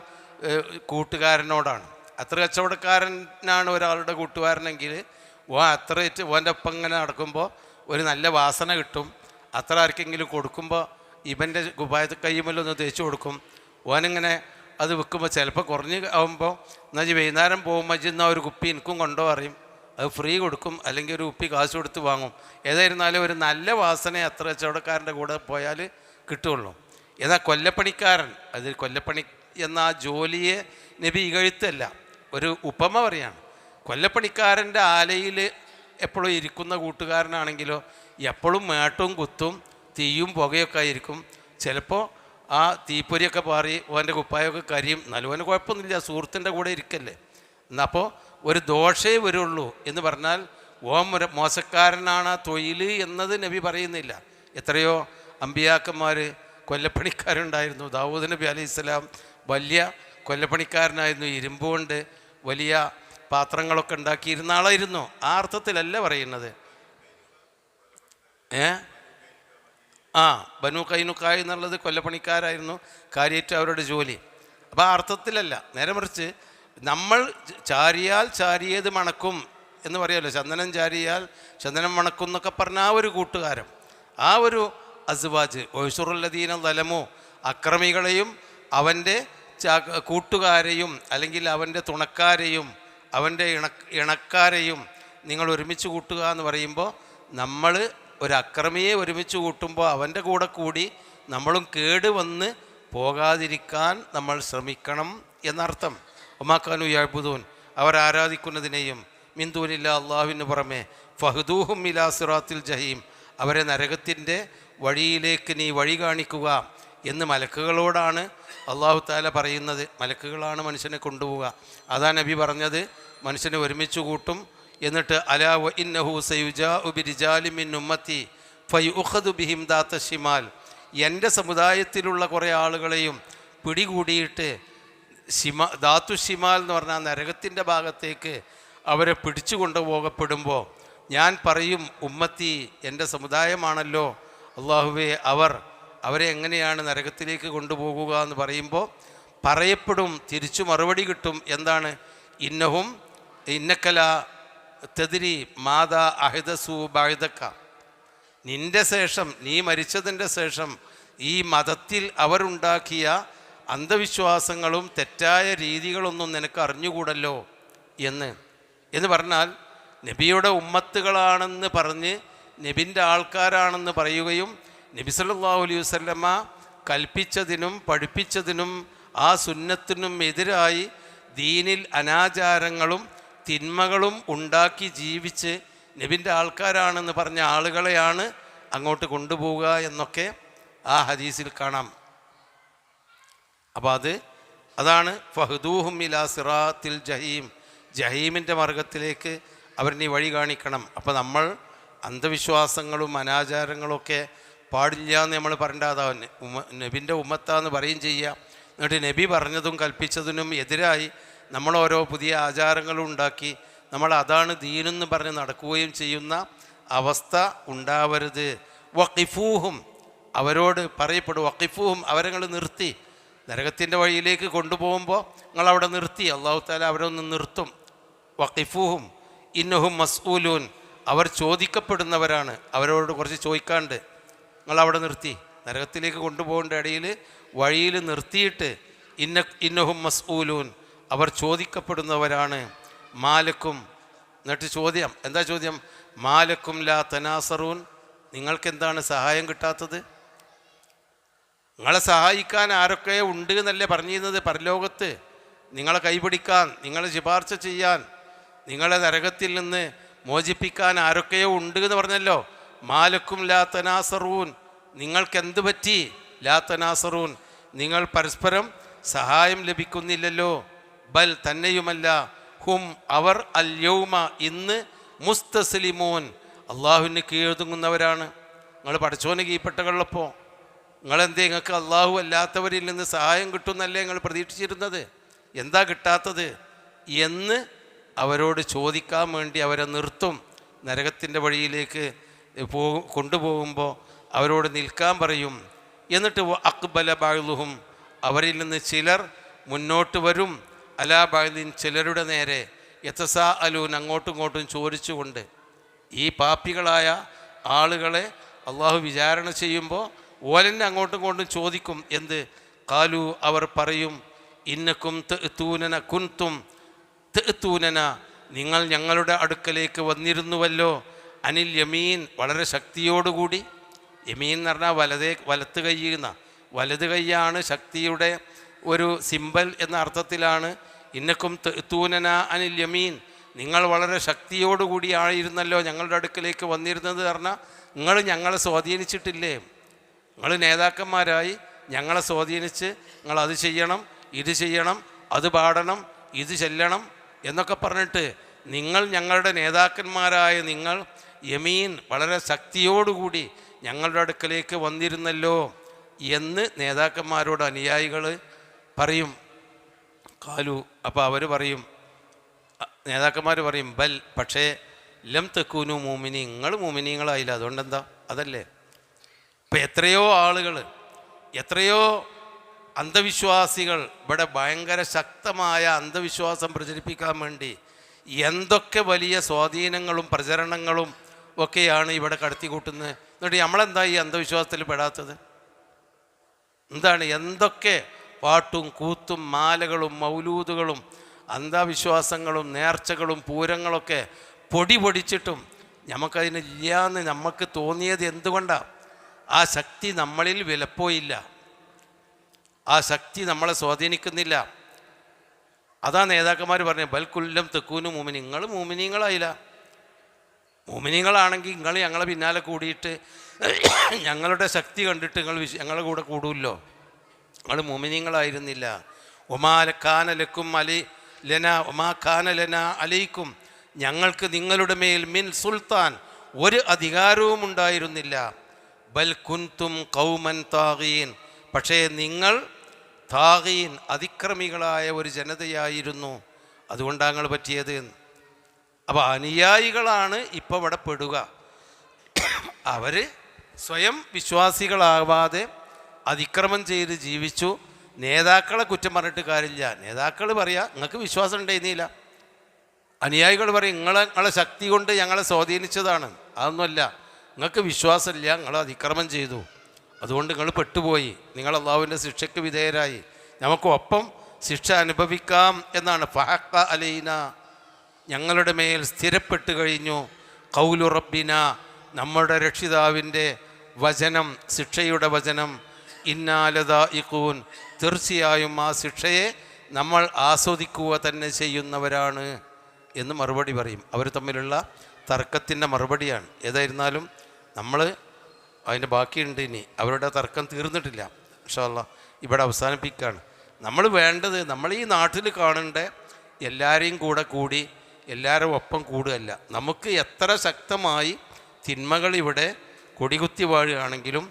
കൂട്ടുകാരനോടാണ്. അത്ര കച്ചവടക്കാരനാണ് ഒരാളുടെ കൂട്ടുകാരനെങ്കിൽ ഓൻ്റെ ഒപ്പം ഇങ്ങനെ നടക്കുമ്പോൾ ഒരു നല്ല വാസന കിട്ടും. അത്ര ആർക്കെങ്കിലും കൊടുക്കുമ്പോൾ ഇവൻ്റെ കുപ്പായത്ത് കയ്യുമല്ലൊന്ന് തേച്ച് കൊടുക്കും. ഓനിങ്ങനെ അത് വിൽക്കുമ്പോൾ ചിലപ്പോൾ കുറഞ്ഞ് ആകുമ്പോൾ എന്നാൽ വൈകുന്നേരം പോകുമ്പോൾ ഇന്ന് ഒരു കുപ്പി എനിക്കും കൊണ്ടോ അറിയും, അത് ഫ്രീ കൊടുക്കും, അല്ലെങ്കിൽ ഒരു കുപ്പി കാശ് കൊടുത്ത് വാങ്ങും. ഏതായിരുന്നാലും ഒരു നല്ല വാസന അത്ര കച്ചവടക്കാരൻ്റെ കൂടെ പോയാൽ കിട്ടുള്ളൂ. എന്നാൽ കൊല്ലപ്പണിക്കാരൻ, അത് കൊല്ലപ്പണി എന്ന ആ ജോലിയെ നബി ഇകഴ്ത്തല്ല, ഒരു ഉപമ പറയാണ്. കൊല്ലപ്പണിക്കാരൻ്റെ ആലയിൽ എപ്പോഴും ഇരിക്കുന്ന കൂട്ടുകാരനാണെങ്കിലോ എപ്പോഴും മേട്ടവും കുത്തും തീയും പുകയൊക്കെ ആയിരിക്കും. ചിലപ്പോൾ ആ തീപ്പൊരിയൊക്കെ പാറി ഓൻ്റെ കുപ്പായൊക്കെ കരിയും, നല്ലവന് കുഴപ്പമൊന്നുമില്ല, സുഹൃത്തിൻ്റെ കൂടെ ഇരിക്കല്ലേ. എന്നപ്പോൾ ഒരു ദോഷേ വരുള്ളൂ എന്ന് പറഞ്ഞാൽ മോശക്കാരനാണ് ആ തൊഴിൽ എന്നത് നബി പറയുന്നില്ല. എത്രയോ അമ്പിയാക്കന്മാർ കൊല്ലപ്പണിക്കാരുണ്ടായിരുന്നു. ദാവൂദ് നബി അലൈഹിസ്സലാം വലിയ കൊല്ലപ്പണിക്കാരനായിരുന്നു, ഇരുമ്പ് കൊണ്ട് വലിയ പാത്രങ്ങളൊക്കെ ഉണ്ടാക്കിയിരുന്ന ആളായിരുന്നു. ആ അർത്ഥത്തിലല്ല പറയുന്നത്. ബനു കൈനുക്കായ് എന്നുള്ളത് കൊല്ലപ്പണിക്കാരായിരുന്നു കാര്യമായിട്ട് അവരുടെ ജോലി. അപ്പോൾ ആ അർത്ഥത്തിലല്ല, നേരെ മറിച്ച് നമ്മൾ ചാരിയാൽ ചാരിയത് മണക്കും എന്ന് പറയുമല്ലോ, ചന്ദനം ചാരിയാൽ ചന്ദനം മണക്കും എന്നൊക്കെ പറഞ്ഞ ആ ഒരു കൂട്ടുകാരൻ, ആ ഒരു അസ്വാജ് ഒയ്സുറുല്ലദീന ലലമോ, അക്രമികളെയും അവൻ്റെ കൂട്ടുകാരെയും അല്ലെങ്കിൽ അവൻ്റെ തുണക്കാരെയും അവൻ്റെ ഇണക്കാരെയും നിങ്ങൾ ഒരുമിച്ച് കൂട്ടുക എന്ന് പറയുമ്പോൾ നമ്മൾ ഒരു അക്രമിയെ ഒരുമിച്ച് കൂട്ടുമ്പോൾ അവൻ്റെ കൂടെ കൂടി നമ്മളും കേട് വന്ന് പോകാതിരിക്കാൻ നമ്മൾ ശ്രമിക്കണം എന്നർത്ഥം. ഒമാക്കാനു യഅ്ബുദൂൻ, അവർ ആരാധിക്കുന്നതിനെയും മിൻദൂനില്ല അള്ളാഹുവിന് പുറമെ ഫഹ്ദൂഹും ഇലാ സിറാത്തിൽ ജഹീം, അവരെ നരകത്തിൻ്റെ വഴിയിലേക്ക് നീ വഴി കാണിക്കുക എന്ന് മലക്കുകളോടാണ് അള്ളാഹു തആല പറയുന്നത്. മലക്കുകളാണ് മനുഷ്യനെ കൊണ്ടുപോവുക. അതാ നബി പറഞ്ഞത്, മനുഷ്യനെ ഒരുമിച്ച് കൂട്ടും. എന്നിട്ട് അലാ വ ഇന്നഹു സയുജാഉ ബിരിജാലിൻ മിൻ ഉമ്മത്തി ഫയുഖദു ബിഹിം ദാത ശിമാൽ, എൻ്റെ സമുദായത്തിലുള്ള കുറേ ആളുകളെയും പിടികൂടിയിട്ട് ധാതു ഷിമാൽ എന്ന് പറഞ്ഞാൽ നരകത്തിൻ്റെ ഭാഗത്തേക്ക് അവരെ പിടിച്ചു കൊണ്ടുപോകപ്പെടുമ്പോൾ ഞാൻ പറയും, ഉമ്മത്തി എൻ്റെ സമുദായമാണല്ലോ അള്ളാഹുവേ, അവരെ എങ്ങനെയാണ് നരകത്തിലേക്ക് കൊണ്ടുപോകുക എന്ന് പറയുമ്പോൾ പറയപ്പെടും, തിരിച്ചു മറുപടി കിട്ടും. എന്താണ്? ഇന്നക്കല തെതിരി മാതാ അഹിദസു ബഅദക, നിൻ്റെ ശേഷം, നീ മരിച്ചതിൻ്റെ ശേഷം ഈ മതത്തിൽ അവരുണ്ടാക്കിയ അന്ധവിശ്വാസങ്ങളും തെറ്റായ രീതികളൊന്നും നിനക്ക് അറിഞ്ഞുകൂടല്ലോ എന്ന് പറഞ്ഞാൽ നബിയുടെ ഉമ്മത്തുകളാണെന്ന് പറഞ്ഞ് നബിൻ്റെ ആൾക്കാരാണെന്ന് പറയുകയും നബി സല്ലല്ലാഹു അലൈഹി വസല്ലമ കൽപ്പിച്ചതിനും പഠിപ്പിച്ചതിനും ആ സുന്നത്തിനും എതിരായി ദീനിൽ അനാചാരങ്ങളും തിന്മകളും ഉണ്ടാക്കി ജീവിച്ച് നബിൻ്റെ ആൾക്കാരാണെന്ന് പറഞ്ഞ ആളുകളെയാണ് അങ്ങോട്ട് കൊണ്ടുപോവുക എന്നൊക്കെ ആ ഹദീസിൽ കാണാം. അപ്പോൾ അതാണ് ഫഹ്ദൂഹും ഇലാ സിറാത്തിൽ ജഹീം, ജഹീമിൻ്റെ മാർഗത്തിലേക്ക് അവർ നീ വഴി കാണിക്കണം. അപ്പോൾ നമ്മൾ അന്ധവിശ്വാസങ്ങളും അനാചാരങ്ങളൊക്കെ പാടില്ല എന്ന് നമ്മൾ പറയേണ്ടതാവും. നബിൻ്റെ ഉമ്മത്താന്ന് പറയും ചെയ്യുക. എന്നിട്ട് നബി പറഞ്ഞതും കൽപ്പിച്ചതിനും എതിരായി നമ്മൾ ഓരോ പുതിയ ആചാരങ്ങളും ഉണ്ടാക്കി നമ്മൾ അതാണ് ദീനെന്ന് പറഞ്ഞ് നടക്കുകയും ചെയ്യുന്ന അവസ്ഥ ഉണ്ടാവരുത്. വഖിഫൂഹും, അവരോട് പറയപ്പെടും, വഖിഫൂഹും, അവരെ നിങ്ങൾ നിർത്തി, നരകത്തിൻ്റെ വഴിയിലേക്ക് കൊണ്ടുപോകുമ്പോൾ നിങ്ങളവിടെ നിർത്തി, അല്ലാഹു തആല അവരെ ഒന്ന് നിർത്തും. വഖിഫൂഹും ഇന്നഹും മസ്ഊലൂൻ, അവർ ചോദിക്കപ്പെടുന്നവരാണ്, അവരോട് കുറച്ച് ചോദിക്കാണ്ട് നിങ്ങളവിടെ നിർത്തി, നരകത്തിലേക്ക് കൊണ്ടുപോകേണ്ട ഇടയിൽ വഴിയിൽ നിർത്തിയിട്ട് ഇന്നഹും മസ്ഊലൂൻ, അവർ ചോദിക്കപ്പെടുന്നവരാണ്. മാലക്കും, എന്നിട്ട് ചോദ്യം, എന്താ ചോദ്യം? മാലക്കും ലാ തനാസറൂൻ, നിങ്ങൾക്കെന്താണ് സഹായം കിട്ടാത്തത്? നിങ്ങളെ സഹായിക്കാൻ ആരൊക്കെ ഉണ്ട് എന്നല്ലേ പറഞ്ഞിരുന്നത് പരലോകത്ത്? നിങ്ങളെ കൈപിടിക്കാൻ, നിങ്ങളെ ശുപാർശ ചെയ്യാൻ, നിങ്ങളെ നരകത്തിൽ നിന്ന് മോചിപ്പിക്കാൻ ആരൊക്കെയോ ഉണ്ട് എന്ന് പറഞ്ഞല്ലോ. മാലക്കും ലാ തനാസറൂൻ, നിങ്ങൾക്കെന്ത് പറ്റി? ലാ തനാസറൂൻ, നിങ്ങൾ പരസ്പരം സഹായം ലഭിക്കുന്നില്ലല്ലോ. ബൽ, തന്നെയുമല്ല, ഹും, അവർ അൽ യൗമ, ഇന്ന്, മുസ്തസ്ലിമൂൻ, അള്ളാഹുവിന് കീഴൊതുങ്ങുന്നവരാണ്. നിങ്ങൾ പടച്ചോന് കീഴ്പ്പെട്ടകളുള്ളപ്പോൾ നിങ്ങളെന്തേ, നിങ്ങൾക്ക് അള്ളാഹു അല്ലാത്തവരിൽ നിന്ന് സഹായം കിട്ടുമെന്നല്ലേ നിങ്ങൾ പ്രതീക്ഷിച്ചിരുന്നത്? എന്താ കിട്ടാത്തത് എന്ന് അവരോട് ചോദിക്കാൻ വേണ്ടി അവരെ നിർത്തും. നരകത്തിൻ്റെ വഴിയിലേക്ക് കൊണ്ടുപോകുമ്പോൾ അവരോട് നിൽക്കാൻ പറയും. എന്നിട്ട് അക്ബല ബഅ്ളുഹും, അവരിൽ നിന്ന് ചിലർ മുന്നോട്ട് വരും, അലാ ബഅ്ലിൻ, ചിലരുടെ നേരെ, യതസാഅലൂൻ, അങ്ങോട്ടും ഇങ്ങോട്ടും ചോദിച്ചുകൊണ്ട്. ഈ പാപ്പികളായ ആളുകളെ അള്ളാഹു വിചാരണ ചെയ്യുമ്പോൾ ഓലെന്നെ അങ്ങോട്ടും ഇങ്ങോട്ടും ചോദിക്കും. എന്ത്? ഖാലു, അവർ പറയും, ഇന്നക്കും തഅ്തൂനന കുൻതും തഅ്തൂനന, നിങ്ങൾ ഞങ്ങളുടെ അടുക്കലേക്ക് വന്നിരുന്നുവല്ലോ, അനിൽ യമീൻ, വളരെ ശക്തിയോടുകൂടി. യമീൻ എന്ന് പറഞ്ഞാൽ വലത്ത് കൈയ്യുന്ന, വലത് കൈയാണ് ശക്തിയുടെ ഒരു സിമ്പൽ എന്ന അർത്ഥത്തിലാണ്. ഇന്നക്കും തഅ്തൂനന അനിൽ യമീൻ, നിങ്ങൾ വളരെ ശക്തിയോടുകൂടിയായിരുന്നല്ലോ ഞങ്ങളുടെ അടുക്കലേക്ക് വന്നിരുന്നത് പറഞ്ഞാൽ നിങ്ങൾ ഞങ്ങളെ സ്വാധീനിച്ചിട്ടില്ലേ? നിങ്ങൾ നേതാക്കന്മാരായി ഞങ്ങളെ സ്വാധീനിച്ച് നിങ്ങൾ അത് ചെയ്യണം, ഇത് ചെയ്യണം, അത് പാടണം, ഇത് ചെല്ലണം എന്നൊക്കെ പറഞ്ഞിട്ട് നിങ്ങൾ ഞങ്ങളുടെ നേതാക്കന്മാരായ നിങ്ങൾ യമീൻ വളരെ ശക്തിയോടുകൂടി ഞങ്ങളുടെ അടുക്കലേക്ക് വന്നിരുന്നല്ലോ എന്ന് നേതാക്കന്മാരോട് അനുയായികൾ പറയും. കാലു, അപ്പോൾ അവർ പറയും, നേതാക്കന്മാർ പറയും, ബൽ, പക്ഷേ ലം തക്കൂനു മൂമിനി, നിങ്ങൾ മൂമിനിങ്ങളായില്ല. അതുകൊണ്ടെന്താ? അതല്ലേ. ഇപ്പം എത്രയോ ആളുകൾ, എത്രയോ അന്ധവിശ്വാസികൾ ഇവിടെ ഭയങ്കര ശക്തമായ അന്ധവിശ്വാസം പ്രചരിപ്പിക്കാൻ വേണ്ടി എന്തൊക്കെ വലിയ സ്വാധീനങ്ങളും പ്രചരണങ്ങളും ഒക്കെയാണ് ഇവിടെ കടത്തിക്കൂട്ടുന്നത്. എന്നിട്ട് നമ്മളെന്താ ഈ അന്ധവിശ്വാസത്തിൽ പെടാത്തത്? എന്താണ്? എന്തൊക്കെ പാട്ടും കൂത്തും മാലകളും മൗലൂദുകളും അന്ധവിശ്വാസങ്ങളും നേർച്ചകളും പൂരങ്ങളൊക്കെ പൊടി പൊടിച്ചിട്ടും നമുക്കതിനില്ലാന്ന് നമുക്ക് തോന്നിയത് എന്തുകൊണ്ടാണ്? ആ ശക്തി നമ്മളിൽ വിലപ്പോയില്ല, ആ ശക്തി നമ്മളെ സ്വാധീനിക്കുന്നില്ല. അതാ നേതാക്കന്മാർ പറഞ്ഞത്, ബൽക്കുല്ലം തെക്കൂനു മൂമിനി, നിങ്ങൾ മൂമിനീങ്ങളായില്ല. മൂമിനീങ്ങളാണെങ്കിൽ നിങ്ങൾ ഞങ്ങളെ പിന്നാലെ കൂടിയിട്ട് ഞങ്ങളുടെ ശക്തി കണ്ടിട്ട് നിങ്ങൾ ഞങ്ങളുടെ കൂടെ കൂടുമല്ലോ. നിങ്ങൾ മൂമിനീങ്ങളായിരുന്നില്ല. ഒമാലക്കാനലക്കും അലി ലന ഒമാ ഖാനലന അലൈക്കും, ഞങ്ങൾക്ക് നിങ്ങളുടെ മേൽ മിൻ സുൽത്താൻ, ഒരു അധികാരവും ഉണ്ടായിരുന്നില്ല. ബൽ കുൻതും ഖൗമൻ താഗീൻ, പക്ഷേ നിങ്ങൾ താഗീൻ, അതിക്രമികളായ ഒരു ജനതയായിരുന്നു. അതുകൊണ്ടാണ് ഞങ്ങൾ പറ്റിയത്. അപ്പോൾ അനുയായികളാണ് ഇപ്പോൾ ഇവിടെ പെടുക. അവർ സ്വയം വിശ്വാസികളാവാതെ അതിക്രമം ചെയ്ത് ജീവിച്ചു. നേതാക്കളെ കുറ്റം പറഞ്ഞിട്ട് കാര്യമില്ല. നേതാക്കൾ പറയാ നിങ്ങൾക്ക് വിശ്വാസം ഉണ്ടായിരുന്നില്ല. അനുയായികൾ പറയും നിങ്ങളെ ശക്തി കൊണ്ട് ഞങ്ങളെ സ്വാധീനിച്ചതാണ്. അതൊന്നുമല്ല, നിങ്ങൾക്ക് വിശ്വാസമില്ല, നിങ്ങൾ അതിക്രമം ചെയ്തു, അതുകൊണ്ട് നിങ്ങൾ പെട്ടുപോയി, നിങ്ങൾ അള്ളാഹുവിൻ്റെ ശിക്ഷയ്ക്ക് വിധേയരായി, നമുക്ക് ഒപ്പം ശിക്ഷ അനുഭവിക്കാം എന്നാണ്. ഫഹഖ അലൈന, ഞങ്ങളുടെ മേൽ സ്ഥിരപ്പെട്ട് കഴിഞ്ഞു. ഖൗലു റബ്ബിന, നമ്മുടെ രക്ഷിതാവിൻ്റെ വചനം, ശിക്ഷയുടെ വചനം. ഇന്നാ ലദായിഖൂൻ, തീർച്ചയായും ആ ശിക്ഷയെ നമ്മൾ ആസ്വദിക്കുക തന്നെ ചെയ്യുന്നവരാണ് എന്ന് മറുപടി പറയും. അവർ തമ്മിലുള്ള തർക്കത്തിൻ്റെ മറുപടിയാണ്. ഏതായിരുന്നാലും നമ്മൾ അതിൻ്റെ ബാക്കിയുണ്ട്. ഇനി അവരുടെ തർക്കം തീർന്നിട്ടില്ല. ഇൻഷാ അല്ലാഹ് ഇവിടെ അവസാനിപ്പിക്കുകയാണ്. നമ്മൾ വേണ്ടത്, നമ്മൾ ഈ നാട്ടിൽ കാണേണ്ട എല്ലാവരെയും കൂടി എല്ലാവരും ഒപ്പം കൂടുകയല്ല. നമുക്ക് എത്ര ശക്തമായി തിന്മകൾ ഇവിടെ കൊടികുത്തി വാഴുകയാണെങ്കിലും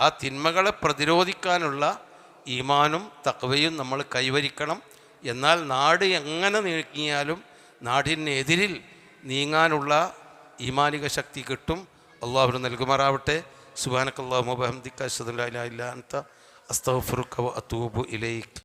ആ തിന്മകളെ പ്രതിരോധിക്കാനുള്ള ഈമാനും തഖ്വയും നമ്മൾ കൈവരിക്കണം. എന്നാൽ നാട് എങ്ങനെ നീങ്ങിയാലും നാടിനെതിരിൽ നീങ്ങാനുള്ള ഈമാനിക ശക്തി കിട്ടും. അള്ളാഹു നൽകുമാറാവട്ടെ. സുബ്ഹാനക്കല്ലാഹുമ്മ വബിഹംദിക അശ്ഹദു അല്ലാ ഇലാഹ ഇല്ലാ അൻത അസ്തഗ്ഫിറുക വ അതൂബു ഇലൈക്.